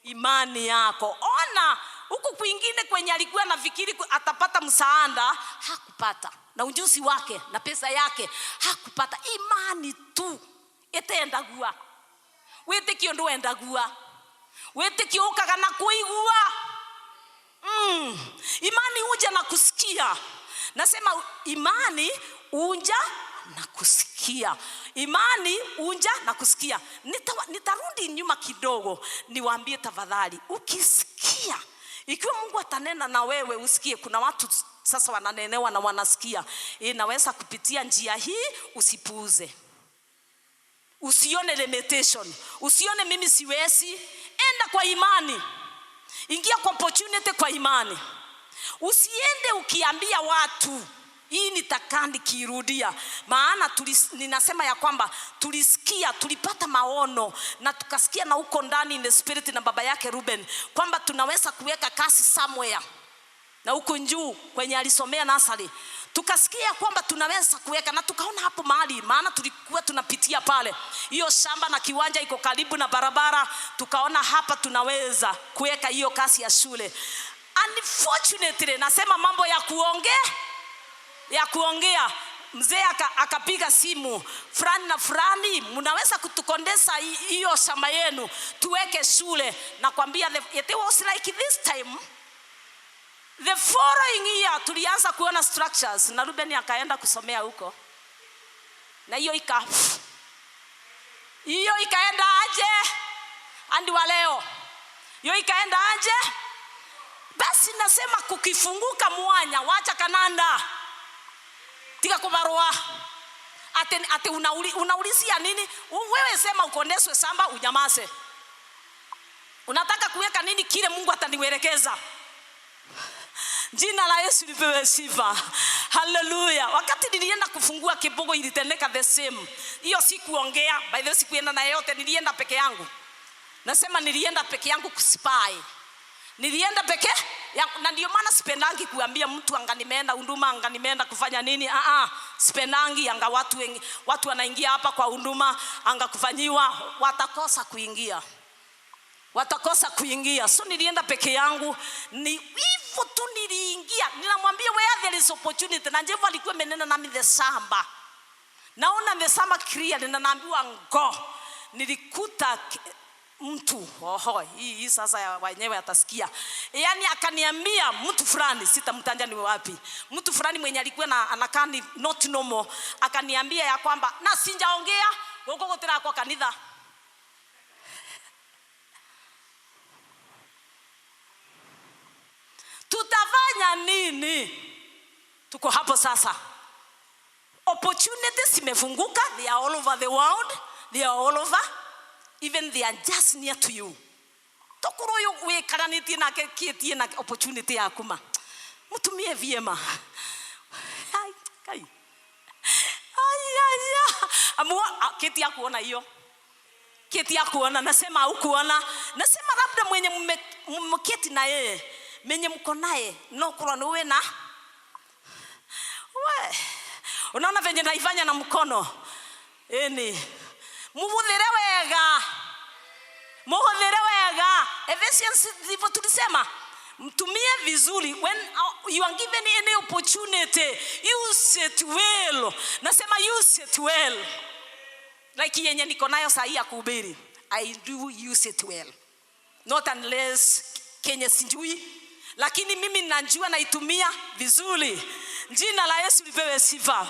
Imani yako. Ona huku kwingine kwenye alikuwa nafikiri atapata msaada, hakupata. Na ujuzi wake na pesa yake hakupata. Imani tu etendagua. Wetekio ndo endagua. Wetekio ukagana kuigua. Imani uja na kusikia. Nasema imani uja na kusikia. Imani unja na kusikia. Nitarudi nyuma kidogo niwaambie tafadhali, ukisikia, ikiwa Mungu atanena na wewe usikie. Kuna watu sasa wananenewa na wanasikia. Inaweza kupitia njia hii, usipuuze. Usione limitation. Usione mimi siwezi. Enda kwa imani. Ingia kwa opportunity kwa imani. Usiende ukiambia watu hii nitakandi kirudia. Maana ninasema ya kwamba tulisikia, tulipata maono na tukasikia na uko ndani in the spirit na baba yake Ruben kwamba tunaweza kuweka kasi somewhere. Na huko njuu kwenye alisomea nasari, tukasikia kwamba tunaweza kuweka, na tukaona hapo mahali, maana tulikuwa tunapitia pale. Hiyo shamba na kiwanja iko karibu na barabara, tukaona hapa tunaweza kuweka hiyo kasi ya shule. Unfortunately, nasema mambo ya kuongea, mzee akapiga simu, fulani na fulani mnaweza kutukondesa hiyo shamba yenu tuweke shule. Nakwambia it was like this time. The following year tulianza kuona structures, na Ruben akaenda kusomea huko. Na hiyo ikaenda aje hadi wa leo. Hiyo ikaenda aje? Basi nasema kukifunguka mwanya, wacha kananda. Tika kubarua. Ate unaulizia nini? Wewe sema ukondeswe samba unyamaze. Unataka kuweka nini kile Mungu atanielekeza? Jina la Yesu lipewe sifa. Hallelujah. Wakati nilienda kufungua kibogo ilitendeka the same. Hiyo sikuongea, by the way sikuenda na yote, nilienda peke yangu. Nasema nilienda peke yangu kuspy. Nilienda peke yangu, na ndio maana sipendangi kuambia mtu anga nimeenda huduma, anga nimeenda kufanya nini. Sipendangi anga watu wanaingia hapa kwa huduma anga kufanyiwa, watakosa kuingia. So nilienda peke yangu, ni hivyo tu niliingia. Ninamwambia where there is opportunity, na Jehovah alikuwa amenena nami the samba. Naona the samba clear, na naambiwa ngo. Nilikuta mtu hii sasa wenyewe atasikia. Yaani akaniambia mtu fulani, sitamtaja ni wapi. Mtu fulani mwenye alikuwa anakaa ni not normal, akaniambia ya kwamba na sinjaongea huko gotera kwa kanitha. Tutafanya nini? Tuko hapo sasa. Opportunities zimefunguka, they are all over the world, they are all over, even they are just near to you. Tuko okoro yo wekaranĩtie nake kĩtie na opportunity ya kuma mutumie vyema ai kai amua kitia kuona hiyo kitia kuona nasema au kuona nasema labda mwenye mmeketi na yeye mwenye mko naye no kurano wewe na we unaona venye naifanya na mkono eni muhudhire wega Ephesians ndivyo tulisema mtumie vizuri when you are given any opportunity use it well nasema use it well like yenye niko nayo saa hii ya kuhubiri I do use it well not unless Kenya sijui lakini mimi najua naitumia vizuri jina la Yesu lipewe sifa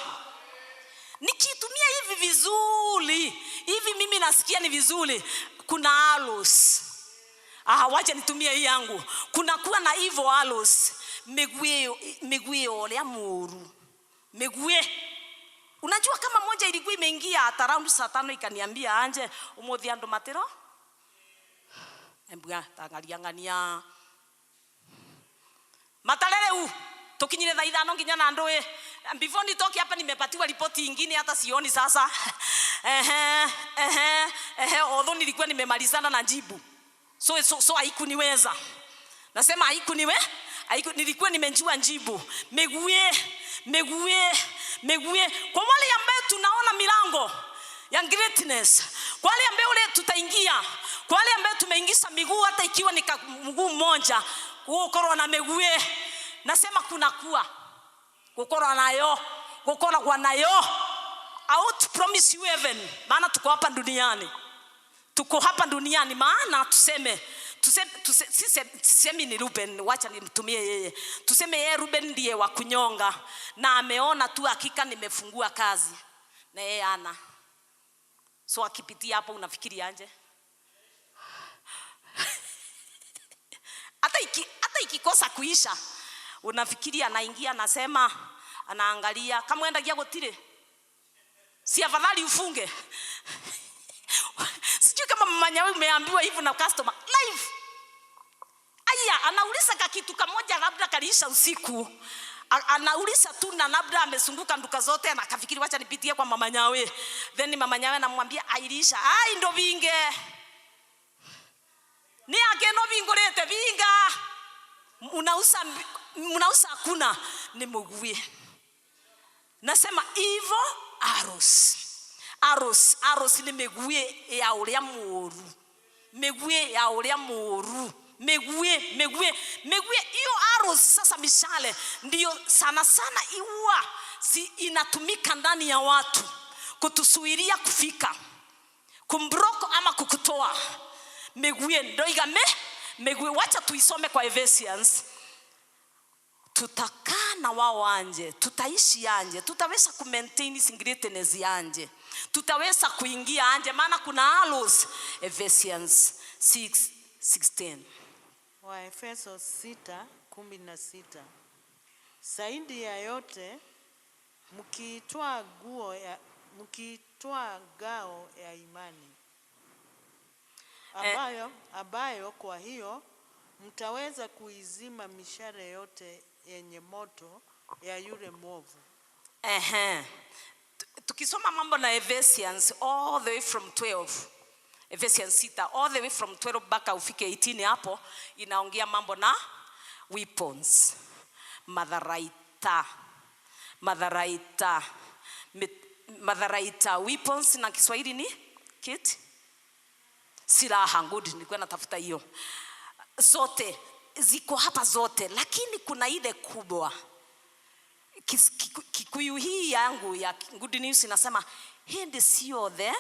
nikitumia hivi vizuri hivi mimi nasikia ni vizuri kuna halos wacha nitumie hii yangu kuna kuwa na hivyo halos megue ole ya muru megue unajua kama moja ilikuwa imeingia at around saa 5 ikaniambia anje umuthi ando matero embwa tangaliangania matalele tukinyire thaa 5 nginya na ndoe before nitoke hapa nimepatiwa ripoti nyingine hata sioni sasa although nilikuwa nimemalizana na jibu so haikuniweza nasema nilikuwa nimejua jibu megue kwa wale ambao tunaona milango ya greatness kwa wale ambao ule tutaingia kwa wale ambao tumeingiza miguu hata ikiwa ni mguu mmoja ukoro na megue nasema kuna kuwa ukoro nayo ukoro kwa nayo out promise you heaven maana tuko hapa duniani maana tuseme ni Ruben wacha nimtumie yeye tuseme yeye Ruben ndiye wa kunyonga na ameona tu hakika nimefungua kazi na yeye ana so akipitia hapo unafikiri anje hata ikikosa kuisha unafikiri anaingia anasema anaangalia kama enda gia gotire si afadhali ufunge sijui kama mmanya wewe umeambiwa hivyo na customer live aya anauliza kitu kimoja labda kalisha usiku anauliza tu na labda amesunguka nduka zote na akafikiri wacha nipitie kwa mama nyawe then mama nyawe anamwambia ailisha ndo vinge ni akeno vingorete vinga unausa hakuna ni mugue nasema hivyo aros ni megue ya ulia moru megue hiyo aros sasa mishale ndio sana iwa si inatumika ndani ya watu kutusuiria kufika kumbroko ama kukutoa megue ndio igame megue wacha tuisome kwa Ephesians tutakaa na wao anje tutaishi anje tutaweza ku maintain singletness anje tutaweza kuingia anje maana kuna halos Ephesians 6:16 wa Efeso 6:16 zaidi ya yote mkiitwaa ngao ya imani ambayo kwa hiyo mtaweza kuizima mishale yote yenye moto ya yule mwovu. Tukisoma mambo na Ephesians all the way from 12 Ephesians 6 all the way from 12 mpaka ufike 18 hapo inaongea mambo na weapons madharaita weapons na Kiswahili ni kit silaha good nilikuwa natafuta hiyo zote ziko hapa zote lakini kuna ile kubwa Kikuyu hii yangu ya Good News inasema hii sio the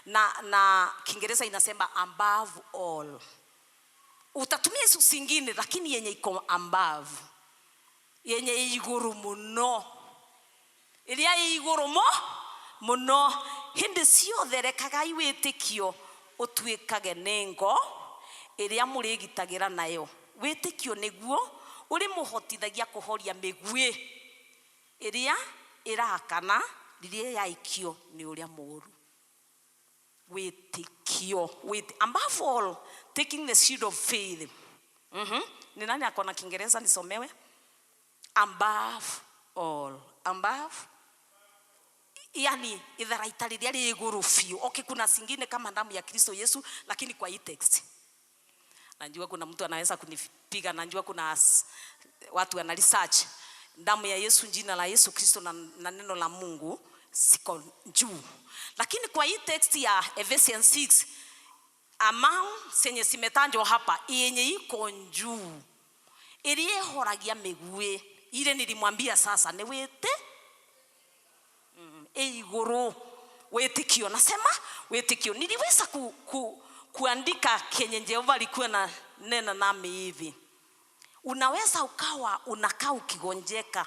na Kiingereza inasema above all utatumia hizo zingine lakini yenye iko above yenye iguru muno ilia iguru muno hindi sio the rekaga iwetekio utwikage nengo iria murigitagira nayo wetekio neguo uri muhotithagia kuhoria megue iria irakana riria yaikio ni uria muru Waitikio. Above all, taking the shield of faith. Ni nani akona Kiingereza nisomewe? Above all. Above. Yani idhara italidia iguru fiu. Okay, kuna singine kama damu ya Kristo Yesu, lakini kwa hii text. Najua kuna mtu anaweza kunipiga, najua kuna watu wana research. Damu ya Yesu, jina la Yesu Kristo na neno la Mungu siko juu. Lakini kwa hii text ya Ephesians 6, among senye simetanjwa hapa, yenye iko juu, ilie horagia megue, ile nilimwambia sasa ni wete iguru wetikio. Nasema wetikio. Niliweza kuandika kenye Jehova alikuwa na nena nami hivi. Unaweza ukawa unakaa ukigonjeka,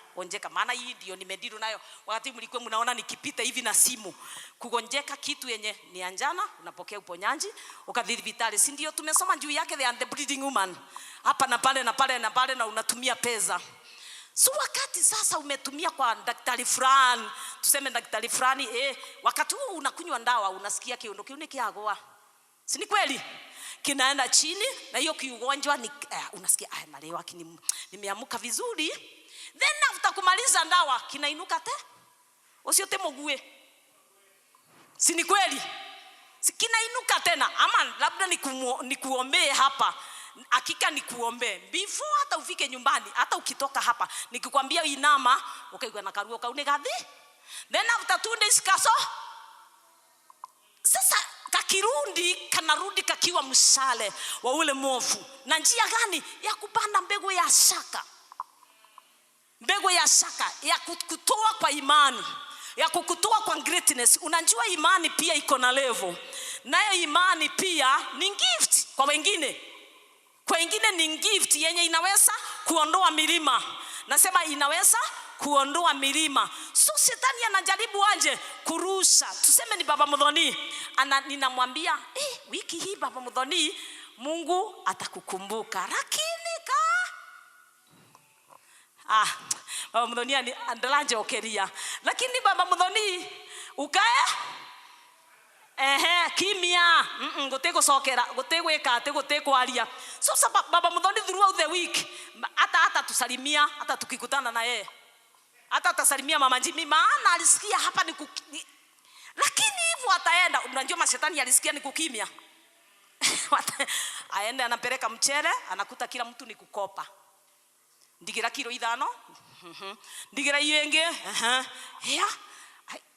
maana hii ndio nimediru nayo wakati mlikuwa mnaona nikipita hivi na simu. Kugonjeka kitu yenye ni anjana, unapokea uponyaji, ukadhiri vitali. Si ndio tumesoma juu yake the bleeding woman. Hapa na pale na unatumia pesa. So wakati sasa umetumia kwa daktari fulani, tuseme daktari fulani, wakati huo unakunywa dawa, unasikia kiondo kiune kiagoa. Si ni kweli? Kinaenda chini na hiyo kiugonjwa ni unasikia na leo nimeamuka vizuri. Then after kumaliza dawa kinainuka te. Usiote mogue. Si ni kweli? Si kinainuka tena, ama labda nikuombee hapa. Hakika nikuombee before hata ufike nyumbani, hata ukitoka hapa nikikwambia inama ukaigwa na karuo kaune gadhi. Then after 2 days kaso sasa kakirundi kanarudi kakiwa mshale wa ule mwofu. Na njia gani? Ya kupanda mbegu ya shaka. Mbegu ya shaka ya kukutoa kwa imani, ya kukutoa kwa greatness. Unajua imani pia iko na level. Nayo imani pia ni gift kwa wengine. Kwa wengine ni gift yenye inaweza kuondoa milima. Nasema inaweza kuondoa milima. So shetani anajaribu anje kurusha. Tuseme ni Baba Mudhoni. Ninamwambia, wiki hii Baba Mudhoni, Mungu atakukumbuka. Lakini Baba Mudhoni andalanje okeria. Lakini Baba Mudhoni ukae kimia gotego sokera gotego ekate gotego alia. So Baba Mudhoni throughout the week hata tusalimia, hata tukikutana na yeye, hata tasalimia Mama Jimmy, maana alisikia hapa lakini hivyo ataenda. Unajua mashetani alisikia ni kukimia. Aende anapeleka mchele, anakuta kila mtu ni kukopa. Ndigira kilo 5. Ndigira yenge.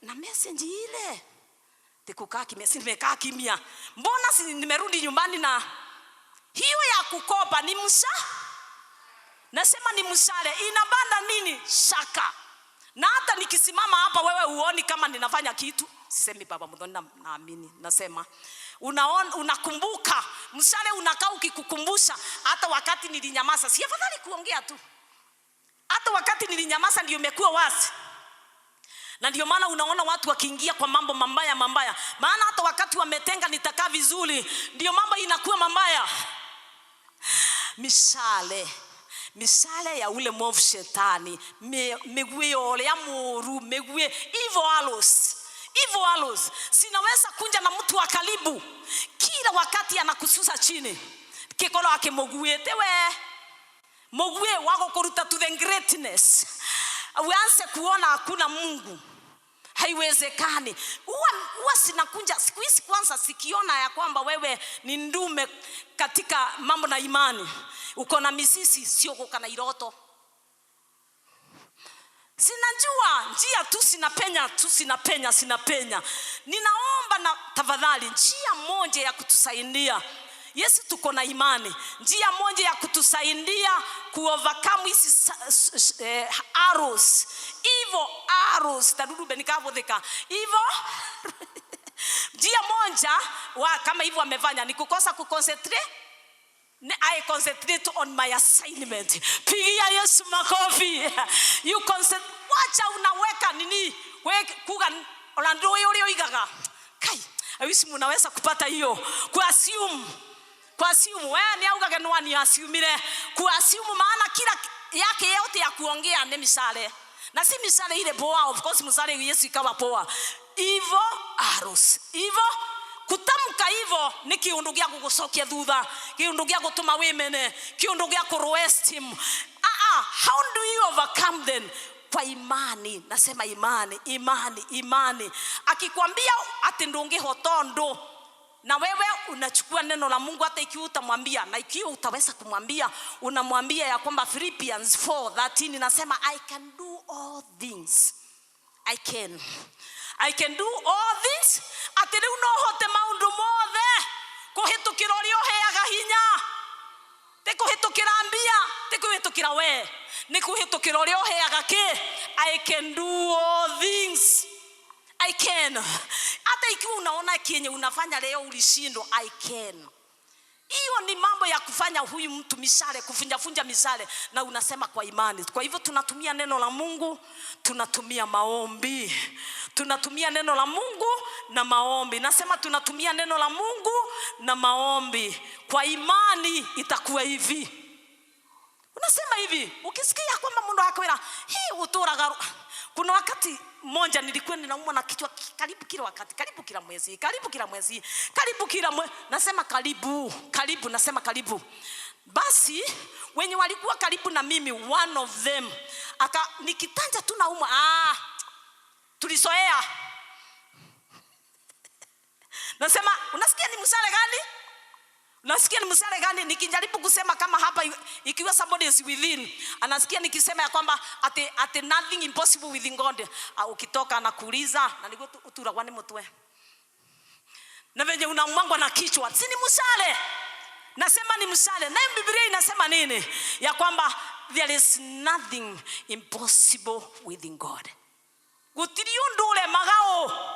Na message ile. Tikukaa kimya, nimekaa kimya. Mbona si nimerudi nyumbani na hiyo ya kukopa ni nasema ni mshale. Inabanda nini? Shaka. Na hata nikisimama hapa wewe uoni kama ninafanya kitu. Sisemi Baba Mudhoni, naamini. Nasema unakumbuka. Mshale unakaa ukikukumbusha hata wakati nilinyamaza. Si afadhali kuongea tu. Hata wakati nilinyamaza ndio imekuwa wazi. Na ndio maana unaona watu wakiingia kwa mambo mambaya. Maana hata wakati wametenga nitakaa vizuri, ndio mambo inakuwa mambaya. Misale ya ule mwovu shetani, megwe ole ya moru, megwe evil allos. Sinaweza kunja na mtu wa karibu kila wakati anakususa chini. Kikolo wake mogwetewe. Mogwe wako kuruta to the greatness. Uanze kuona hakuna Mungu. Haiwezekani. Huwa sinakunja siku hizi kwanza sikiona ya kwamba wewe ni ndume katika mambo na imani. Uko na misisi, sio uko na iroto. Sinajua njia tu sinapenya. Ninaomba na tafadhali njia moja ya kutusaidia. Yesu tuko na imani. Njia moja ya kutusaidia kuovercome hizi arrows. Evil arrows. Tadudu benikavotheka. Evil. Njia moja kama hivyo amefanya ni kukosa kuconcentrate. I concentrate on my assignment. Pigia Yesu makofi. You concentrate. Wacha unaweka nini? Wewe kuga olando yolio igaga. Kai, awisi mnaweza kupata hiyo. Kuassume wewe ni auga genwa ni assume. Kuassume maana kila yake yote ya kuongea ni misale. Na si misale ile poa, of course misale Yesu ikawa poa. Evil arrows. Evil Kutamka hivyo ni kiundu gya kugucokia thutha, kiundu gya gutuma wimene, kiundu gya kuroest him. How do you overcome them? Kwa imani. Nasema imani. Akikwambia ati ndungihotondo, na wewe unachukua neno la Mungu, hata ikiwa utamwambia, na ikiwa utaweza kumwambia, unamwambia ya kwamba Philippians 4:13 nasema I can do all things. I can do all things. Ati riu no hote maundu mothe kuhitukira uria uheaga hinya. Te kuhitukira mbia, te kuhitukira we, ni kuhitukira uria uheaga ki. I can do all things. I can. Hata ikiwa unaona kienye unafanya leo ulishindwa, I can. Hiyo ni mambo ya kufanya huyu mtu misale, kufunja misale, na unasema kwa imani. Kwa hivyo tunatumia neno la Mungu, tunatumia maombi. Tunatumia neno la Mungu na maombi. Nasema tunatumia neno la Mungu na maombi. Kwa imani itakuwa hivi. Unasema hivi, ukisikia kwamba mundu akwira, hii uturaga. Kuna wakati mmoja nilikuwa ninaumwa na kichwa karibu kila wakati, karibu kila mwezi. Nasema karibu, nasema karibu. Basi wenye walikuwa karibu na mimi, one of them nikitanja tu naumwa, tulisoea. Nasema unasikia ni msale gani? Nikijaribu kusema kama hapa, ikiwa somebody is within, anasikia nikisema ya kwamba ate nothing impossible within God. Ukitoka anakuuliza, na niko utura kwani mtwe, na venye unaumangwa na kichwa, si ni msale? Nasema ni msale. Na Biblia inasema nini? Ya kwamba there is nothing impossible within God. Gutiri undu ule magao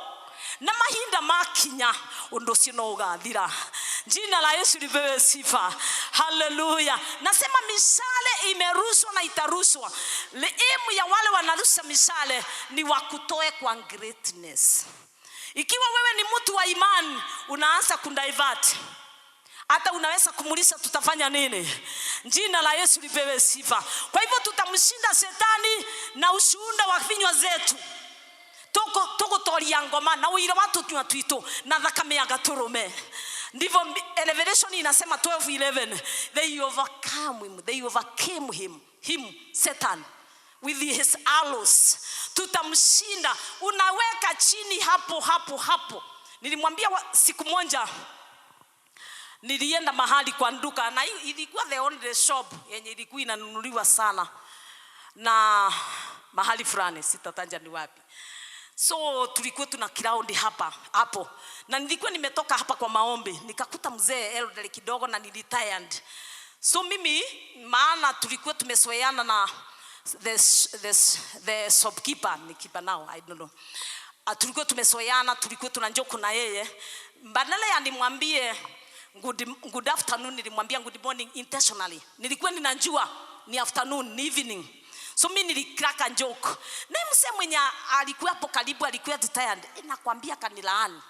na mahinda makinya undu sino ugathira. Jina la Yesu lipewe sifa. Haleluya. Nasema misale imerushwa na itarushwa. Elimu ya wale wanarusa misale ni wakutoe kwa greatness. Ikiwa wewe ni mtu wa imani, unaanza kundivert, hata unaweza kumulisha tutafanya nini? Jina la Yesu lipewe sifa. Kwa hivyo tutamshinda shetani na ushuhuda wa vinywa zetu. Toko toria ngoma na uira watu tunywa na thakame ya gaturume. Ndivyo Revelation inasema 12:11, they overcame him Satan with his arrows. Tutamshinda. Unaweka chini hapo. Nilimwambia siku moja, nilienda mahali kwa nduka, na ilikuwa the only shop yenye ilikuwa inanunuliwa sana na mahali fulani, sitataja ni wapi. So tulikuwa tuna kiraundi hapo. Na nilikuwa nimetoka hapa kwa maombi, nikakuta mzee elderly kidogo na nilitired. So mimi, maana tulikuwa tumesoeana na the shopkeeper, ni keeper now, I don't know. Tulikuwa tumesoeana, tulikuwa tunanjoko na yeye. Badala ya nimwambie good afternoon, nilimwambia good morning intentionally. Nilikuwa ninajua ni afternoon, ni evening. So mimi nilikraka joke. Na msee mwenye alikuwa hapo karibu, alikuwa tired. Nakwambia kanilaani.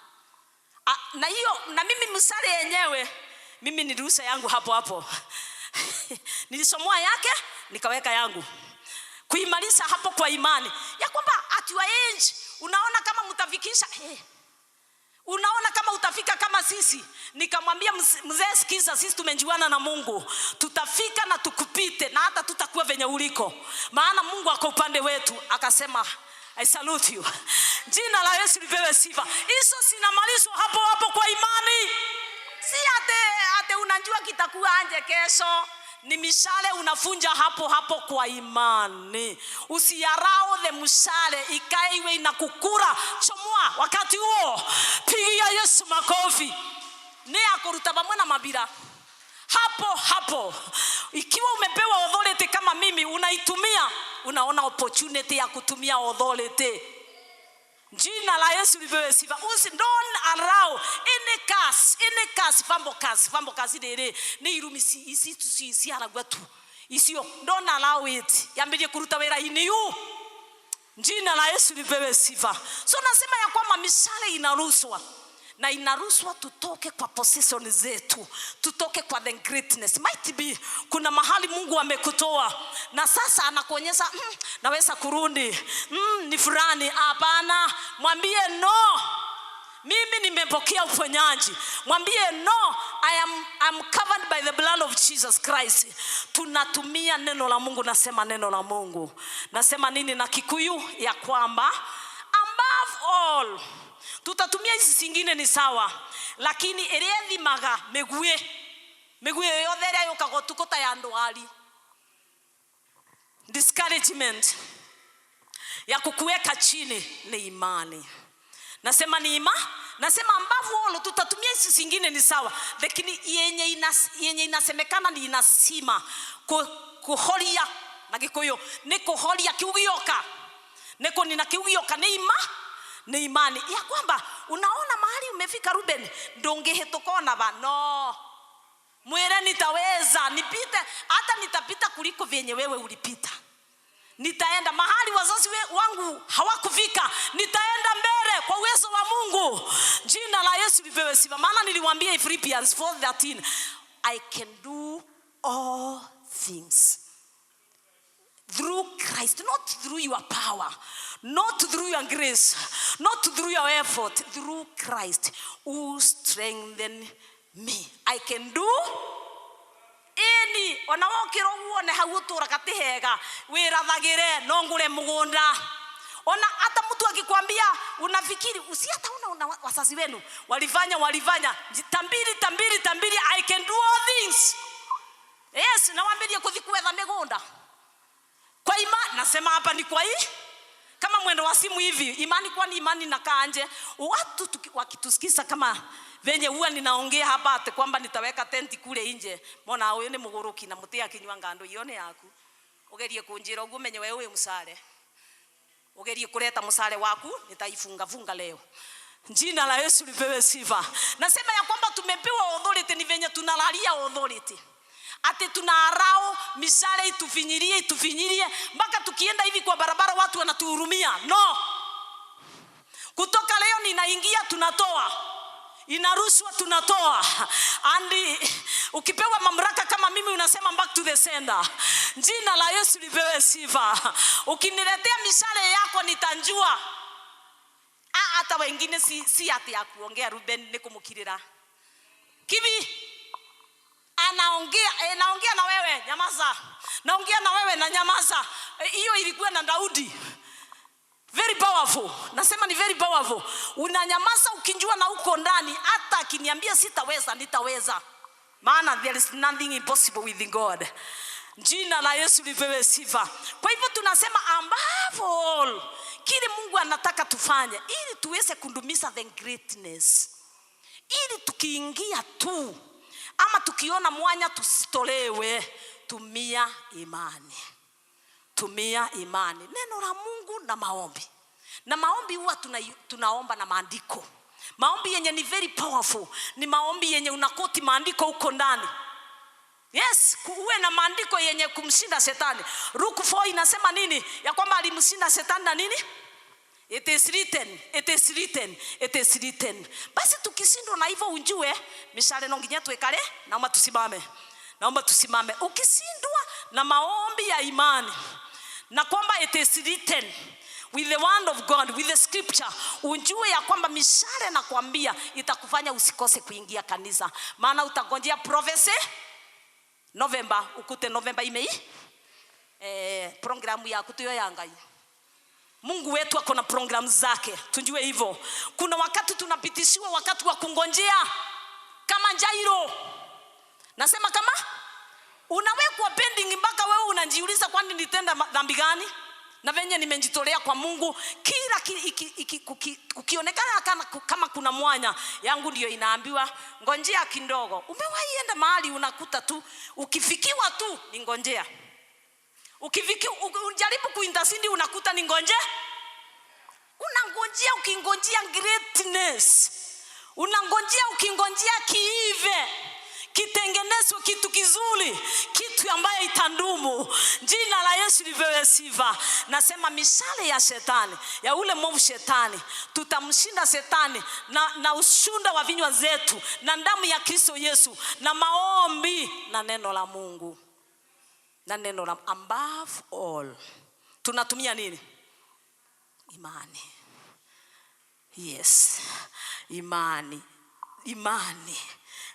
Na mimi msale yenyewe, mimi niliruhusa yangu hapo. Nilisomoa yake, nikaweka yangu. Kuimarisha hapo kwa imani. Ya kwamba at your age, unaona kama mtafikisha, unaona kama utafika kama sisi. Nikamwambia mzee, sikiza, sisi tumejuana na Mungu. Tutafika na tukupite, na hata tutakuwa venye uliko. Maana Mungu ako upande wetu. Akasema, I salute you. Jina la Yesu lipewe sifa. Hizo sinamalizwa hapo kwa imani. Si ate unajua kitakuwa anje kesho. Ni mishale unafunja hapo kwa imani. Usiyarao the mshale ikae iwe inakukura, chomoa wakati huo. Pigia Yesu makofi. Ni akuruta bamwe na mabira. Hapo. Ikiwa umepewa authority kama mimi, unaitumia, unaona opportunity ya kutumia authority. Jina la Yesu lipewe sifa. Don't allow any curse, fambo kasi dere ni irumisi isi aragwa tu. Isio, don't allow it. Yambije kuruta wera iniu. Jina la Yesu lipewe sifa. So nasema ya kwamba misale inarushwa. Na inarushwa tutoke kwa position zetu, tutoke kwa the greatness. Might be kuna mahali Mungu amekutoa na sasa anakuonyesha naweza kurudi, ni fulani. Hapana, mwambie no. mimi nimepokea uponyaji. Mwambie no, I'm covered by the blood of Jesus Christ. Tunatumia neno la Mungu. Nasema neno la Mungu. Nasema nini na Kikuyu? Ya kwamba above all, tutatumia hizi zingine ni sawa, lakini erethi maga megue yothe yoka tukuta ya ndwari, discouragement ya kukuweka chini, ni imani. Nasema ni nasema ambavu wolo tutatumia hizi zingine ni sawa, lakini yenye inasemekana ni inasima kuhoria na Gikuyu ni kuhoria kiugioka, neko nina kiugioka ni imani ya kwamba unaona mahali umefika Ruben, ndongehitokona ba no mwere nitaweza nipite, hata nitapita kuliko vyenye wewe ulipita. Nitaenda mahali wazazi wangu hawakufika, nitaenda mbele kwa uwezo wa Mungu. Jina la Yesu lipewe sifa. Maana niliwaambia Philippians 4:13, I can do all things through Christ, not through your power, not through your grace, not through your effort, through Christ who strengthen me. I can do any onawokiro uone hautura katihega wirathagire nongure mugunda. Ona hata mtu akikwambia unafikiri usiata una wazazi wenu walifanya tambiri, I can do all things. Yes, nawaambia kuthikuwetha migunda kwa imani. Nasema hapa ni kwa hii kama mwendo wa simu hivi, imani kwa ni imani na kaanje. Watu wakitusikiza kama venye huwa ninaongea hapa ate kwamba nitaweka tenti kule nje, mbona wewe ni mugoroki na mutia kinywa ngando ione yaku, ugerie kunjira ugu menye wewe musale, ugerie kuleta musale waku nitaifunga leo. Jina la Yesu lipewe sifa. Nasema ya kwamba tumepewa authority, ni venye tunalalia authority. Ati tunarao misale itufinyirie mpaka tukienda hivi kwa barabara watu wanatuhurumia. No. Kutoka leo ninaingia tunatoa, inarushwa tunatoa. Andi ukipewa mamlaka kama mimi unasema back to the sender. Jina la Yesu lipewe sifa. Ukiniletea misale yako nitanjua. Hata wengine si ati ya kuongea Ruben nikumukirira. Kibi naongea na wewe nyamaza, naongea na wewe na nyamaza. Hiyo ilikuwa na Daudi. Very powerful. Nasema ni very powerful. Unanyamaza ukinjua na uko ndani, hata akiniambia sitaweza nitaweza. Maana there is nothing impossible with God. Jina la Yesu lipewe sifa. Kwa hivyo tunasema above all, kile Mungu anataka tufanye ili tuweze kudumisha the greatness. Ili tukiingia tu ama tukiona mwanya tusitolewe, tumia imani. Neno la Mungu na maombi. Na maombi huwa tunaomba na maandiko. Maombi yenye ni very powerful ni maombi yenye unakoti maandiko huko ndani. Yes, uwe na maandiko yenye kumshinda shetani. Luke 4 inasema nini? Ya kwamba alimshinda shetani na nini? It is written. Basi tukishindwa na hivyo unjue mishale nonginya tuekale, naomba tusimame. Ukishindwa na maombi ya imani na kwamba it is written with the word of God, with the scripture, unjue ya kwamba mishale na kuambia itakufanya usikose kuingia kanisa. Maana utagonjea prophecy November, ukute November imei programu ya kutuyo ya ngai. Mungu wetu ako na program zake, tujue hivyo. Kuna wakati tunapitishiwa wakati wa kungonjea kama Jairo. Nasema kama unawekwa pending mpaka wewe unajiuliza kwani nitenda dhambi gani? Na venye nimejitolea kwa Mungu, kila ukionekana kama kuna mwanya yangu ndio inaambiwa ngonjea kidogo. Umewahi enda mahali unakuta tu ukifikiwa tu ni ngonjea. Unajaribu kuintasindi unakuta ni ngonjea. Unangojea ukingojea greatness. Unangojea ukingojea kiive, kitengenezwe kitu kizuri, kitu ambaye itandumu. Jina la Yesu lipewe sifa. Nasema mishale ya shetani, ya ule mwovu shetani, tutamshinda shetani na ushunda wa vinywa zetu na damu ya Kristo Yesu na maombi na neno la Mungu. Na neno la above all tunatumia nini? Yes. Imani.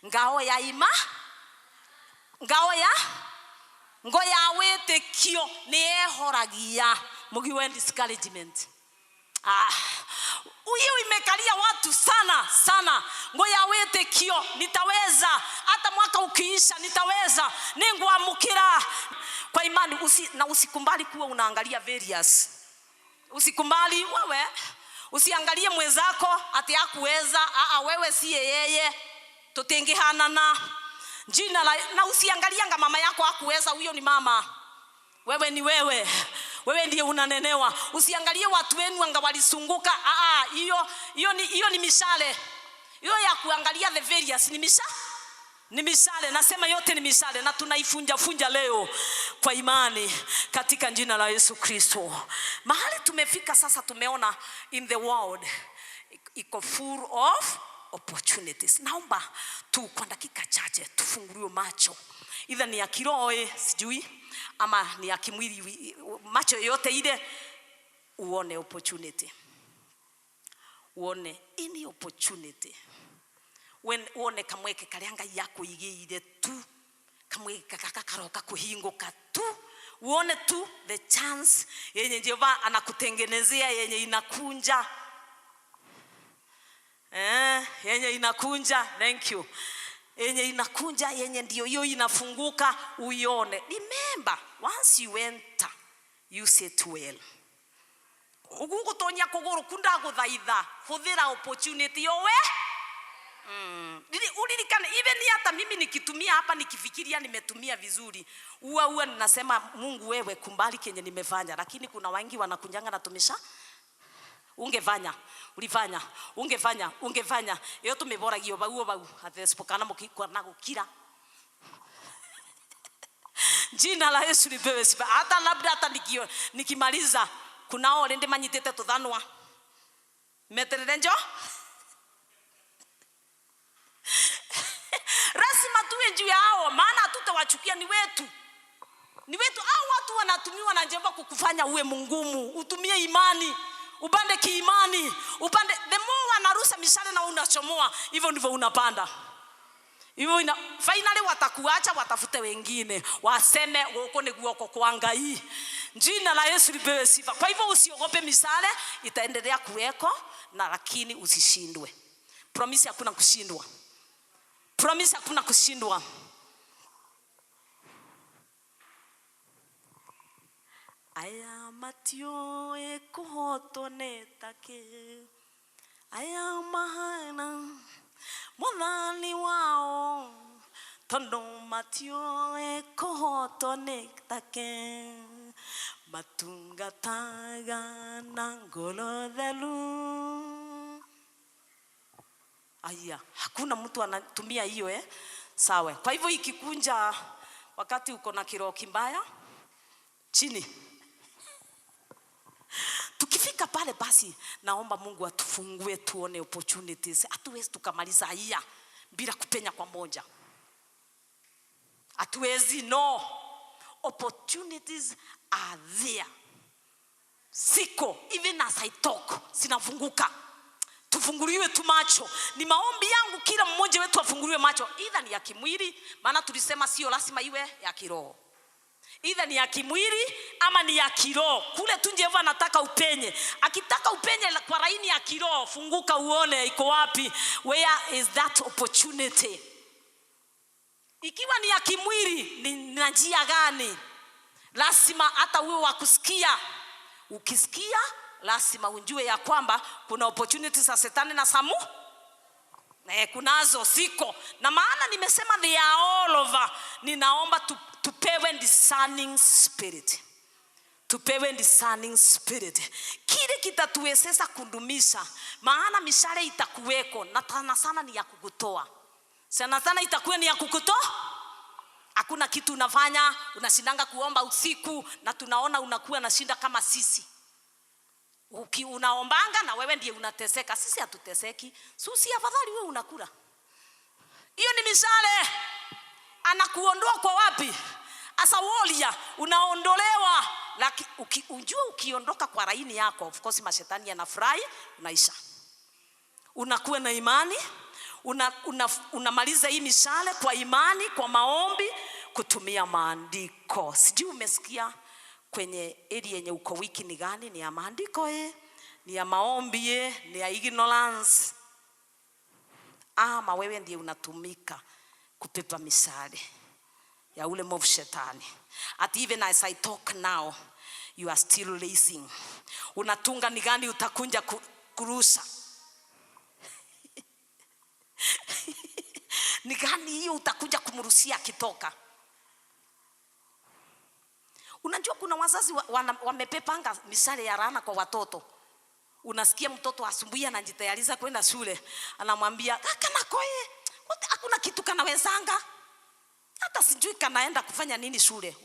Ngao ya wetekio ni ehoragia mugiwe discouragement. Huyo imekalia watu sana. Ngoja wetekio nitaweza, hata mwaka ukiisha nitaweza, ningwamukira kwa imani. Usikumbali kuwa unaangalia various. Usikumbali wewe, usiangalie mwenzako ati hakuweza. Wewe si yeye, tutengehanana jina na usiangalianga mama yako hakuweza, huyo ni mama. Wewe ni wewe ndiye unanenewa. Usiangalie watu wenu anga walisunguka. Hiyo ni mishale. Hiyo ya kuangalia the various ni mishale. Nasema yote ni mishale na tunaifunja leo kwa imani katika jina la Yesu Kristo. Mahali tumefika sasa, tumeona in the world iko full of opportunities. Naomba tu kwa dakika chache tufunguliwe macho. Either ni ya kiroho sijui ama ni ya kimwili, macho yote ile uone opportunity. Uone any opportunity. Uone kamweke kalianga yako igeire tu, kamweke kakakaroka kuhinguka tu. Uone tu the chance yenye Jehova anakutengenezea, yenye inakunja. Yenye inakunja, thank you. Yenye inakunja, yenye ndio hiyo inafunguka, uione. Remember, once you enter, you sit well. Ugugutonya kuguru kunda guthaitha, huthira opportunity yowe. Ulilikana even hata mimi nikitumia hapa nikifikiria nimetumia vizuri. Huwa ninasema Mungu wewe kumbali kenye nimefanya, lakini kuna wengi wanakunjanga na tumisha ungefanya iyo tumeboragio bau athespokana mukikwa na gukira. Jina la Yesu lipewe sifa. Hata nikimaliza kunao lende manyitete tuthanwa meterenjo. Lazima tuwe juu yao, maana tutawachukia ni wetu. Hao watu wanatumiwa na Jehova kukufanya uwe mungumu. Utumie imani, upande kiimani, upande the more wanarusa mishale na unachomoa, hivyo ndivyo unapanda. Hivyo finally watakuacha, watafute wengine waseme huko ni guoko kwa Ngai. Jina la Yesu lipewe sifa. Kwa hivyo usiogope mishale, itaendelea kuweko na lakini usishindwe. Promise hakuna kushindwa. Aya matio ekohotonetake, aya mahana mwadhani wao, tondo matio ekohotonetake, matungataga nangolothelu. Aya, hakuna mtu anatumia hiyo sawa. Kwa hivyo ikikunja wakati uko na kiroho kimbaya chini. Tukifika pale basi naomba Mungu atufungue tuone opportunities. Hatuwezi tukamaliza haya bila kupenya kwa moja. Hatuwezi, no. Opportunities are there. Siko even as I talk sinafunguka. Tufunguliwe tu macho. Ni maombi yangu kila mmoja wetu afunguliwe macho. Either ni ya kimwili, maana tulisema sio lazima iwe ya kiroho. Either ni ya kimwili ama ni ya kiroho. Kule tu Jehova anataka upenye. Akitaka upenye kwa laini ya kiroho, funguka uone iko wapi. Where is that opportunity? Ikiwa ni ya kimwili, ni njia gani? Lazima hata uwe wa kusikia. Ukisikia lazima unjue ya kwamba kuna opportunities za Shetani na Samu. Kunazo siko. Na maana nimesema they are all over. Ninaomba tupewe discerning spirit. Tupewe discerning spirit. Kile kitatuwezesha kundumisha. Maana mishale itakuweko na sana ni ya kukutoa. Sana itakuwa ni ya kukutoa. Hakuna kitu unafanya, unashindanga kuomba usiku na tunaona unakuwa na shinda kama sisi. Unaombanga na wewe ndiye unateseka. Sisi hatuteseki. Susi afadhali wewe unakula. Hiyo ni mishale. Anakuondoa kwa wapi? Asa wolia unaondolewa. Lakini unjua ukiondoka kwa laini yako, of course mashetani yanafurahi, unaisha. unakuwa na imani, unamaliza hii mishale kwa imani, kwa maombi, kutumia maandiko. Sijui umesikia kwenye area yenye uko wiki ni gani? Ni ya maandiko ni ya maombi ni ya ignorance, ama wewe ndiye unatumika kupepa mishale ya ule mwovu shetani? At even as I talk now, you are still racing. Unatunga ni gani utakunja kurusha? Ni gani hiyo utakuja kumrusia kitoka? Unajua kuna wazazi wamepepanga mishale ya laana kwa watoto. Unasikia mtoto asubuhi anajitayarisha kwenda shule, anamwambia kana koe, hakuna kitu kanawezanga, hata sijui kanaenda kufanya nini shule.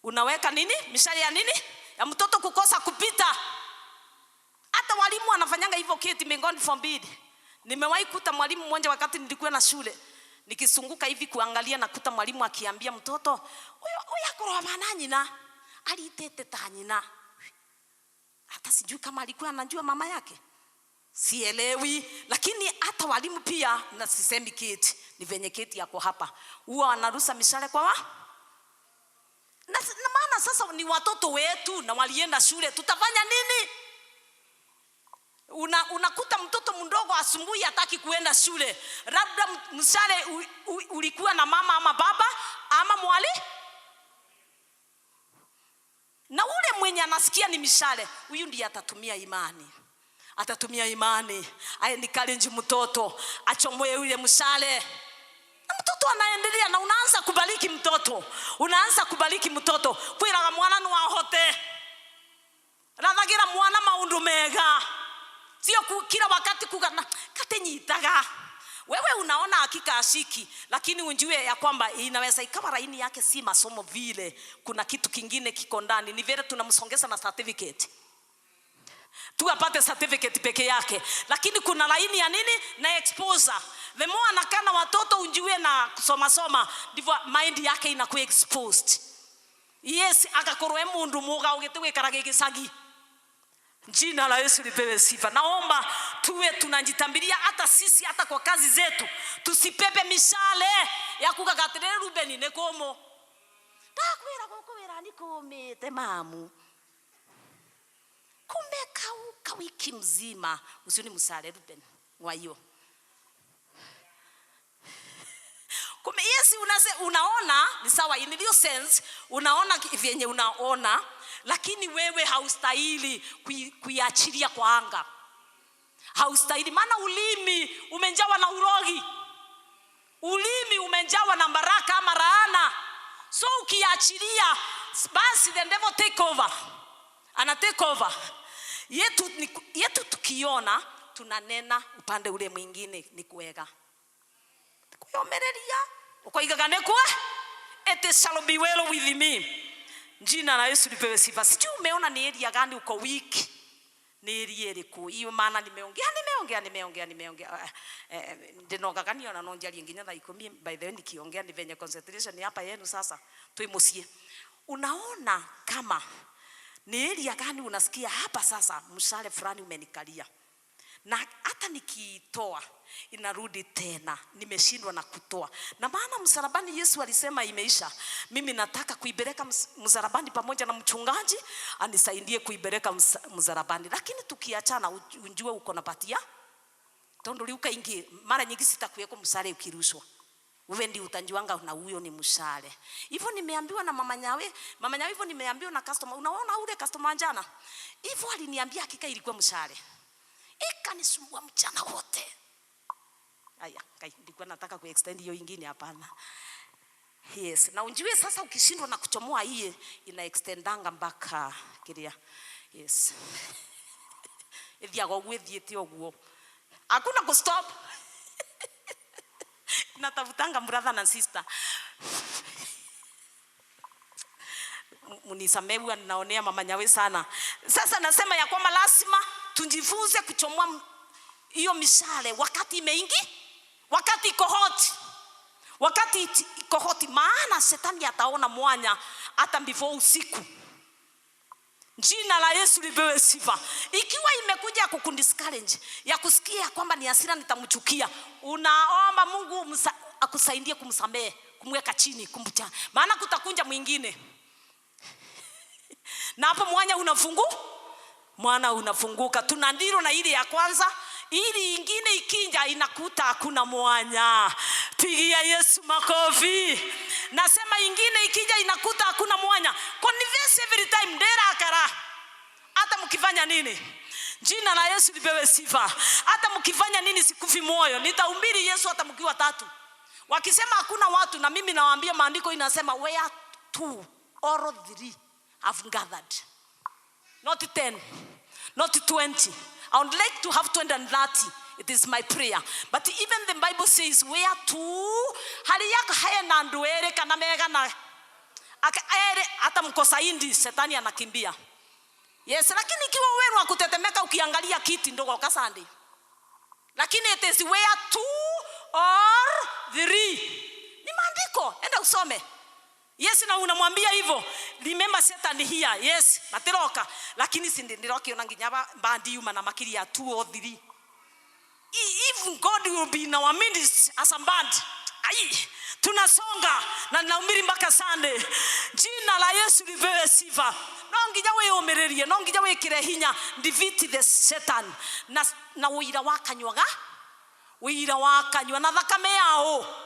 Unaweka nini? Mishale ya nini? Ya mtoto kukosa kupita. Hata walimu wanafanyanga hivyo kiti, may God forbid. Nimewahi kuta mwalimu mmoja wakati nilikuwa na shule, nikisunguka hivi kuangalia, na kuta mwalimu akiambia mtoto, "Oya akoroa bana nyina, alitete ta nyina." Hata sijui kama alikuwa anajua mama yake, sielewi. Lakini hata walimu pia, na sisemi kiti, ni venye kiti yako hapa, huwa wanarusa mishale kwa na maana sasa ni watoto wetu na walienda shule, tutafanya nini? Unakuta mtoto mdogo asubuhi hataki kuenda shule, labda mshale ulikuwa na mama ama baba ama mwali, na ule mwenye anasikia ni mishale, huyu ndiye atatumia imani. Atatumia imani aencourage mtoto achomoe ule mshale, na mtoto anaendelea, na unaanza kubariki mtoto. Unaanza kubariki mtoto kwiraga mwana no ahote, rathagira mwana maundu mega, sio kila wakati kugana katenyitaga. Wewe unaona hakika ashiki, lakini unjue ya kwamba inaweza ikawa laini yake si masomo vile, kuna kitu kingine kiko ndani. Ni vile tunamsongeza na certificate tu apate certificate peke yake, lakini kuna laini ya nini? Na exposure. The more anakana watoto unjue na kusoma ndivyo mind yake inakuwa exposed. Yes, akakorwe mundu muga ugetewe karage gisagi. Jina la Yesu lipewe sifa. Naomba tuwe tunajitambilia hata sisi, hata kwa kazi zetu, tusipepe mishale ya kukagatire Rubeni nekomo. Takwira gukubira nikomete mamu. Kumbe kauka wiki mzima usioni msale Rubeni wayo. Kumbe Yesu unaona ni sawa, in real sense unaona vyenye unaona, lakini wewe haustahili kuiachilia kwa anga. Haustahili, maana ulimi umenjawa na urogi. Ulimi umenjawa na baraka ama laana. So ukiachilia, basi the devil take over. Ana take over. Yetu tukiona tunanena upande ule mwingine ni kuega. Kuyomereria ukoigagane kwa it shall be well with me. Jina la Yesu lipewe sifa. Sijui umeona ni area gani uko weak, ni area iliku hiyo, maana nimeongea ndinogagania na nonjali nginya thaa 10 by the way nikiongea ni venye concentration hapa yenu sasa tuimusie. Unaona kama ni area gani unasikia hapa sasa mshale fulani umenikalia, na hata nikitoa inarudi tena, nimeshindwa na kutoa. Na maana msalabani Yesu alisema imeisha. Mimi nataka kuibeleka msalabani pamoja na mchungaji anisaidie kuibeleka msalabani. Lakini tukiachana unjue uko napatia tondo liuka ingi, mara nyingi sitakuweko msale ukirushwa. Wewe ndi utanjuanga na huyo ni mshale. Hivyo nimeambiwa na mama nyawe hivyo nimeambiwa na customer. Unaona ule customer jana hivyo aliniambia hakika ilikuwa mshale. Ikanisumbua mchana wote. Aya, nilikuwa nataka kuextend hiyo nyingine, hapana. Yes, na unjue sasa ukishindwa na kuchomoa hii ina extendanga mpaka kiria. Yes. Ethia gogwethiete oguo. Hakuna ku stop. Natafutanga brother na sister. Munisamehe, ninaonea mama nyawe sana. Sasa nasema ya kwamba lazima tujifunze kuchomoa hiyo mishale wakati imeingi, wakati iko hot. Wakati iko hot, maana shetani ataona mwanya hata before usiku. Jina la Yesu lipewe sifa. Ikiwa imekuja kukundiscourage ya kusikia kwamba ni hasira nitamchukia, unaomba Mungu akusaidie kumsamehe, kumweka chini, kumbucha. Maana kutakunja mwingine. Na hapo mwana unafunguka. Tunandiro na ile ya kwanza, ili ingine ikinja inakuta hakuna mwanya. Pigia Yesu makofi. Nasema ingine ikija inakuta hakuna mwanya. Converse every time dera akara. Hata mkifanya nini? Jina la Yesu lipewe sifa. Hata mkifanya nini sikufi moyo. Nitahubiri Yesu hata mkiwa 3. Wakisema hakuna watu, na mimi nawaambia maandiko inasema where 2 or 3 have gathered. Not 10, not 20. I would like to have 20 and 30. It is my prayer. But even the Bible says where 2 haliyaka haya na nduere kana mega na akaere hata mkosa indi shetani anakimbia. Yes, lakini ikiwa wewe wakutetemeka ukiangalia kiti ndogo kasande. Lakini it is where 2 or 3. Ni maandiko, enda usome. Yes, na unamwambia hivyo, remember Satan here. Yes, materoka. Lakini sindiroki onanginya bandi yuma na makiri ya 2 or 3. Even God will be in our midst as a band. Tunasonga na naumiri mpaka Sunday. Jina la Yesu lipewe sifa. Nongija we omererie, nongija we kirehinya defeat the Satan. Na uira wakanywaga. Uira wakanywa na thakame yao.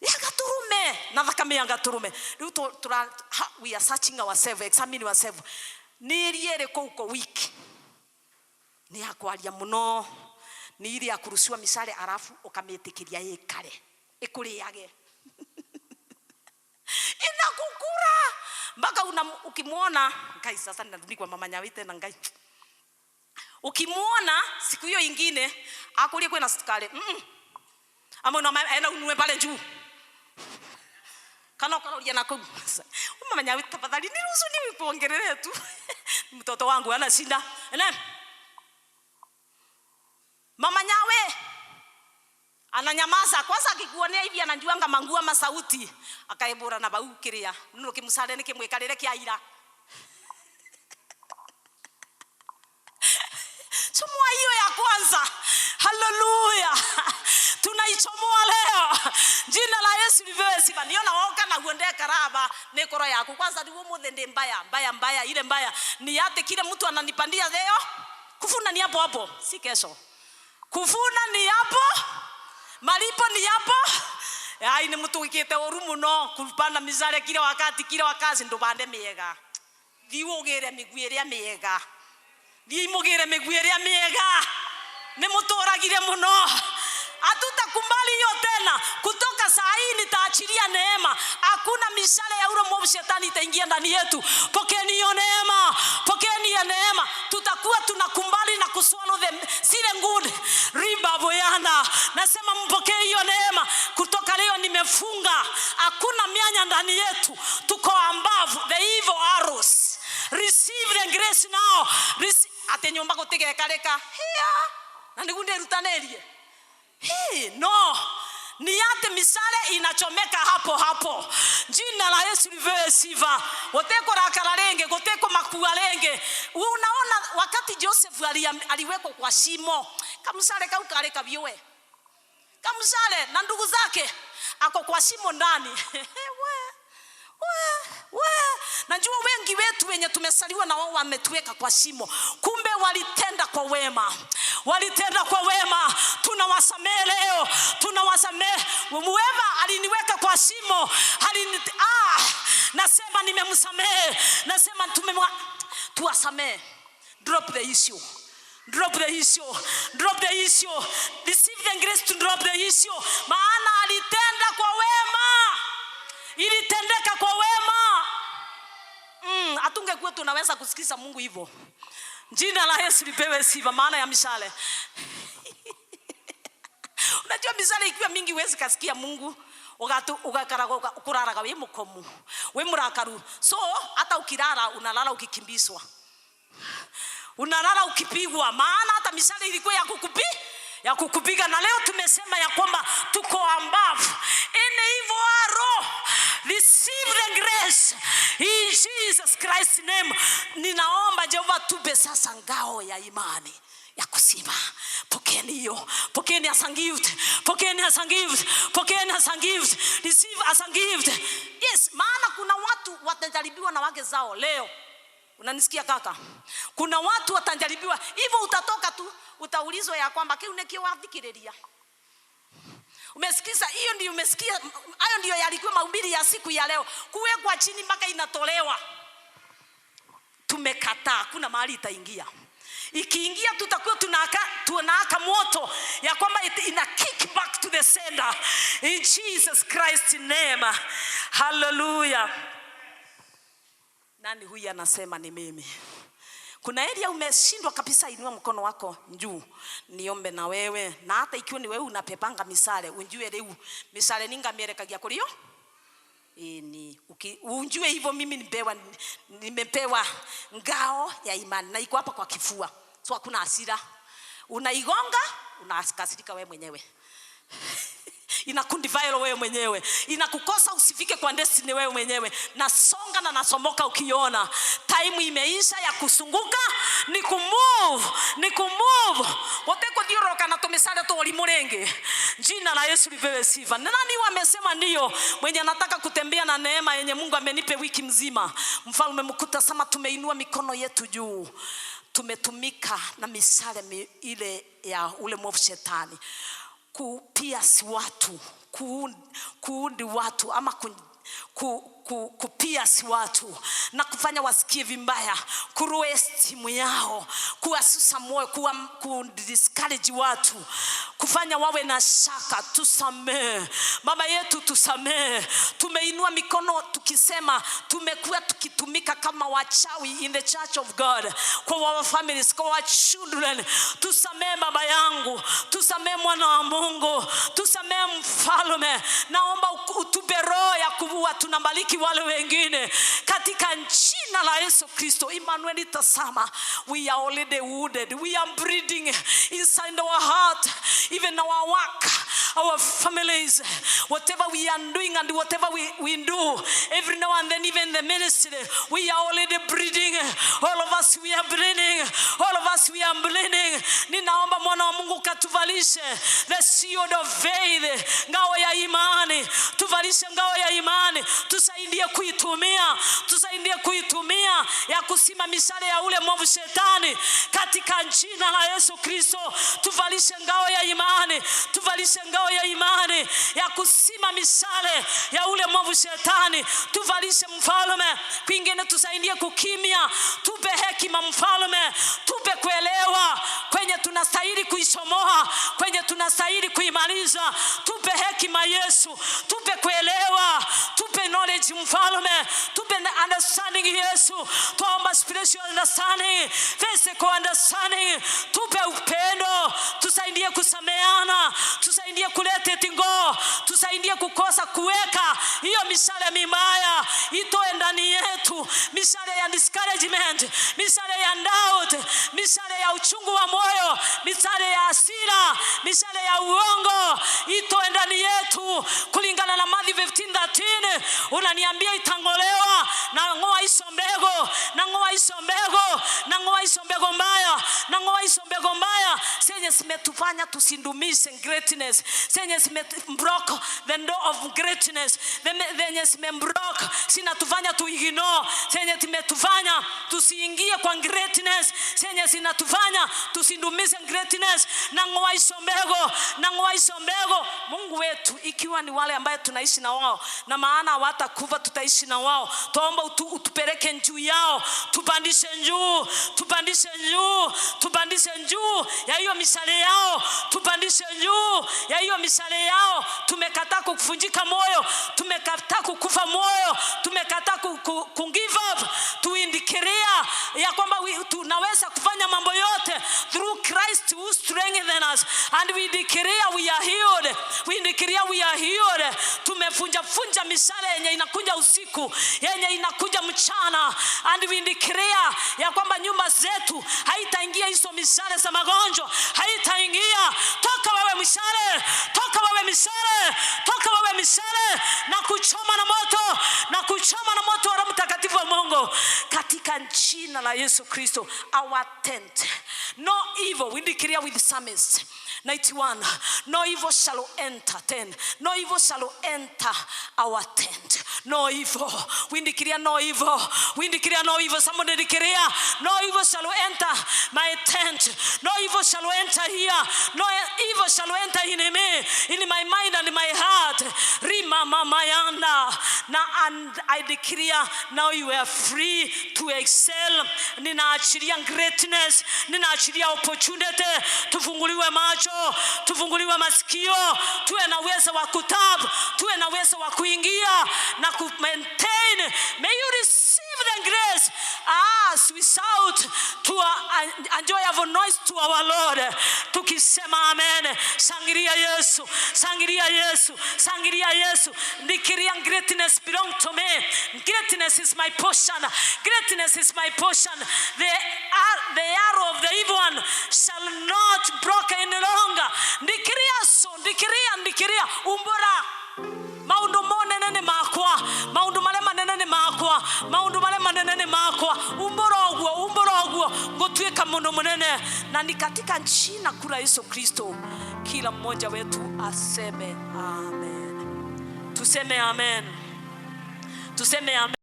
Yagaturume na thakame yagaturume. We are searching ourselves, examine ourselves. Niriere kuko week. Ni akwaria muno. Ni ile ya kuruhusiwa misale arafu ukametikiria ikare ikuriage inakukura mpaka ukimuona ngai. Sasa ninarudi kwa mama Nyawite na ngai, ukimuona siku hiyo ingine akulie kwena sukari ama unaenda unue pale juu kana ukarolia na kugu. Mama Nyawite tafadhali niruhusu niwe kuongelea tu mtoto wangu ana shida. Mama Nyawe ananyamaza kwanza, akikuonea hivi anajuanga mangua masauti, akaebora na bau kiria nuno kimsale nikimwekarire kiaira. Chomoa hiyo ya kwanza. Haleluya. Tunaichomoa leo. Jina la Yesu lipewe sifa. Niona woka na uende karaba nekoro yako. Kwanza ndiwo muthende mbaya ile mbaya. Ni yate kile mtu ananipandia leo. Kufuna ni hapo si kesho. Kufuna ni hapo, malipo ni hapo. Ai ni mtu ikite orumu no kupanda mizare kila wakati ndo bande miega. Thiogere migwire miega. Thiimugire migwire miega. Ni mutoragire muno. Hatutakumbali hiyo tena. Kutoka saa hii nitaachilia neema. Hakuna mishale ya ule mwovu shetani itaingia ndani yetu. Pokeeni hiyo neema. Pokeeni hiyo neema. Tutakuwa tunakumbali na kuswallow zile good riba boyana. Nasema mpokee hiyo neema. Kutoka leo nimefunga. Hakuna mianya ndani yetu. Tuko above the evil arrows. Receive the grace now. Ate nyomba kutege kaleka. Here. Na ndigunde rutanerie. No. Ni yate misale inachomeka hapo. Jina la Yesu lipewe sifa. Woteko rakaralenge, woteko makualenge. Unaona wakati Joseph aliwekwa kwa shimo, kamsale kaukale kabiowe. Kamsale na ndugu zake ako kwa shimo ndani. Najua wengi wetu wenye tumesaliwa na wao wametuweka kwa shimo. Kumbe walitenda kwa wema. Tunawasamehe leo. Wema aliniweka kwa shimo. Nasema nimemsamehe. Nasema tuwasamehe. Drop the issue. Receive the grace to drop the issue. Maana alitenda kwa wema. Ilitendeka kwa wema. Atungekuwa tunaweza kusikiza Mungu hivyo. Jina la Yesu lipewe sifa. Maana ya mishale. Unajua mishale ikiwa mingi huwezi kasikia Mungu. Ukurara we mukomu. We murakaru. So hata ukilala unalala ukikimbizwa. Unalala ukipigwa. Maana hata mishale ilikuwa ya kukupiga. Na leo tumesema ya kwamba tuko above any evil arrow Receive the grace in Jesus Christ's name. Ninaomba Jehova tupe sasa ngao ya imani ya kusimama. Pokeeni hiyo. Pokeeni as a gift. Pokeeni as a gift. Pokeeni as a gift. Receive as a gift. Yes, maana kuna watu watajaribiwa na wake zao leo. Unanisikia kaka? Kuna watu watajaribiwa. Hivyo utatoka tu utaulizwa ya kwamba kiu nekio wathikireria. Umesikiza? Hiyo ndio umesikia. Hayo ndio yalikuwa mahubiri ya siku ya leo. Kuwekwa chini mpaka inatolewa. Tumekataa, kuna mahali itaingia. Ikiingia tutakuwa tunaka moto ya kwamba ina kick back to the sender in Jesus Christ's name. Hallelujah. Nani huyu anasema ni mimi? Kuna area umeshindwa kabisa, inua mkono wako juu niombe na wewe. Na hata ikiwa ni wewe unapepanga misale, unjue leo misale ninga mielekagia kulio ni unjue hivyo mimi nimepewa ngao ya imani na iko hapa kwa kifua. So hakuna hasira. Unaigonga, unakasirika wewe mwenyewe. Inakundivile wewe mwenyewe. Inakukosa usifike kwa destiny wewe mwenyewe. Nasonga na nasomoka ukiona time imeisha ya kusunguka ni kumove. Wote kodiroka na tumesale tu walimurenge. Jina la Yesu lipewe sifa. Nani wamesema ndio mwenye anataka kutembea na neema yenye Mungu amenipe wiki mzima. Mfalme mkuta sama tumeinua mikono yetu juu. Tumetumika na misale ile ya ule mwovu shetani. Kupiasi watu, kuundi watu ama kupiasi watu na kufanya wasikie vibaya, kuroestimu yao, kuwasusa moyo, discourage watu, kufanya wawe na shaka. Tusamee mama yetu, tusamee. Tumeinua mikono tukisema tumekuwa tukitumika kama wachawi in the church of God, kwa our families, kwa our children. Tusamee baba yangu, tusamee mwana wa Mungu, tusamee mfalme. Naomba utupe roho ya kuwa tunabaliki wale wengine katika jina la Yesu Kristo. Emmanuel, tasama, we are already wounded, we are bleeding inside our heart, even our work, our families, whatever we are doing and whatever we do every now and then, even the ministry, we are already bleeding. All of us we are bleeding, all of us we are bleeding. Ninaomba mwana wa Mungu katuvalishe the shield of faith, ngao ya imani. Tuvalishe ngao ya imani, tusaidie kuitumia ya kusimamisha ya ule mwovu shetani katika jina la Yesu Kristo. Tuvalishe ngao ya imani, tuvalishe ngao ya imani ya kusimamisha ya ule mwovu shetani. Tuvalishe mfalme, pingine tusaidie kukimia. Tupe hekima mfalme, tupe kuelewa kwenye tunastahili kuisomoa, kwenye tunastahili kuimaliza. Tupe hekima Yesu, tupe kuelewa, tupe knowledge mfalme, tupe understanding Yesu. Tuomba spiritual understanding, physical understanding. Tupe upendo, tusaidie kusameana, tusaidie kuleta tingo, tusaidie kukosa kuweka hiyo misale mibaya itoe ndani yetu, misale ya discouragement, misale ya doubt, misale ya uchungu wa moyo, misale ya hasira, misale ya uongo itoe ndani yetu kulingana na Mathayo 15:13. Unaniambia itangolewa na ngoa isombego, na ngoa isombego, na ngoa isombego mbaya, na ngoa isombego mbaya senye simetufanya tusindumishe greatness, senye simebroke the door of greatness, senye simebroke sinatufanya tuignore, senye timetufanya tusiingie kwa greatness, senye sinatufanya tusindumishe greatness. Na ngoa isombego, na ngoa isombego. Mungu wetu, ikiwa ni wale ambaye tunaishi na wao na maana hawatakufa tutaishi na wao, tuomba utupeleke juu yao, tupandishe juu, tupandishe juu, tupandishe juu ya hiyo misale yao, tupandishe juu ya hiyo misale yao. Tumekataa kuvunjika moyo, tumekataa kukufa moyo, tumekataa give up. Tuindikiria ya kwamba tunaweza kufanya mambo yote through Christ who strengthens us, and we declare we are healed, we declare we are healed. Tumefunja misale yenye inakuja usiku, yenye inakuja mchana, and we declare ya kwamba nyumba zetu haitaingia hizo misale za magonjwa, haitaingia. Toka wewe mishale, toka wewe mishale, toka wewe mishale, na kuchoma na moto, na kuchoma na moto wa Roho Mtakatifu wa Mungu katika jina la Yesu Kristo. Our tent, no evil. We declare with Psalmist 91, no evil shall enter tent. No evil shall enter our tent. No evil. We declare no evil. We declare no evil. Somebody declare, no evil shall enter my tent. No evil shall enter here. No evil shall enter in me, in my mind and in my heart. Rima mamayanda. Now and I declare, now you are free to excel. Ninaachilia greatness. Ninaachilia opportunity. Tufunguliwe macho, tufunguliwe masikio, tuwe na uwezo wa kutabu, tuwe na uwezo wa kuingia na ku maintain. May you receive the grace as we shout to a joyful noise to our Lord, tukisema amen. Shangilia Yesu, shangilia Yesu, shangilia Yesu. Declaring greatness belong to me. Greatness is my portion. Greatness is my portion. The arrow of the evil one shall not broke any longer. Declare so, declare umbora. Maundu monene makwa, maundu malema nene makwa, maundu malema nene makwa. Umboroguo ngotweka muno munene. Na ni katika jina kula Yesu Kristo kila mmoja wetu aseme amen. Tuseme amen. Tuseme amen.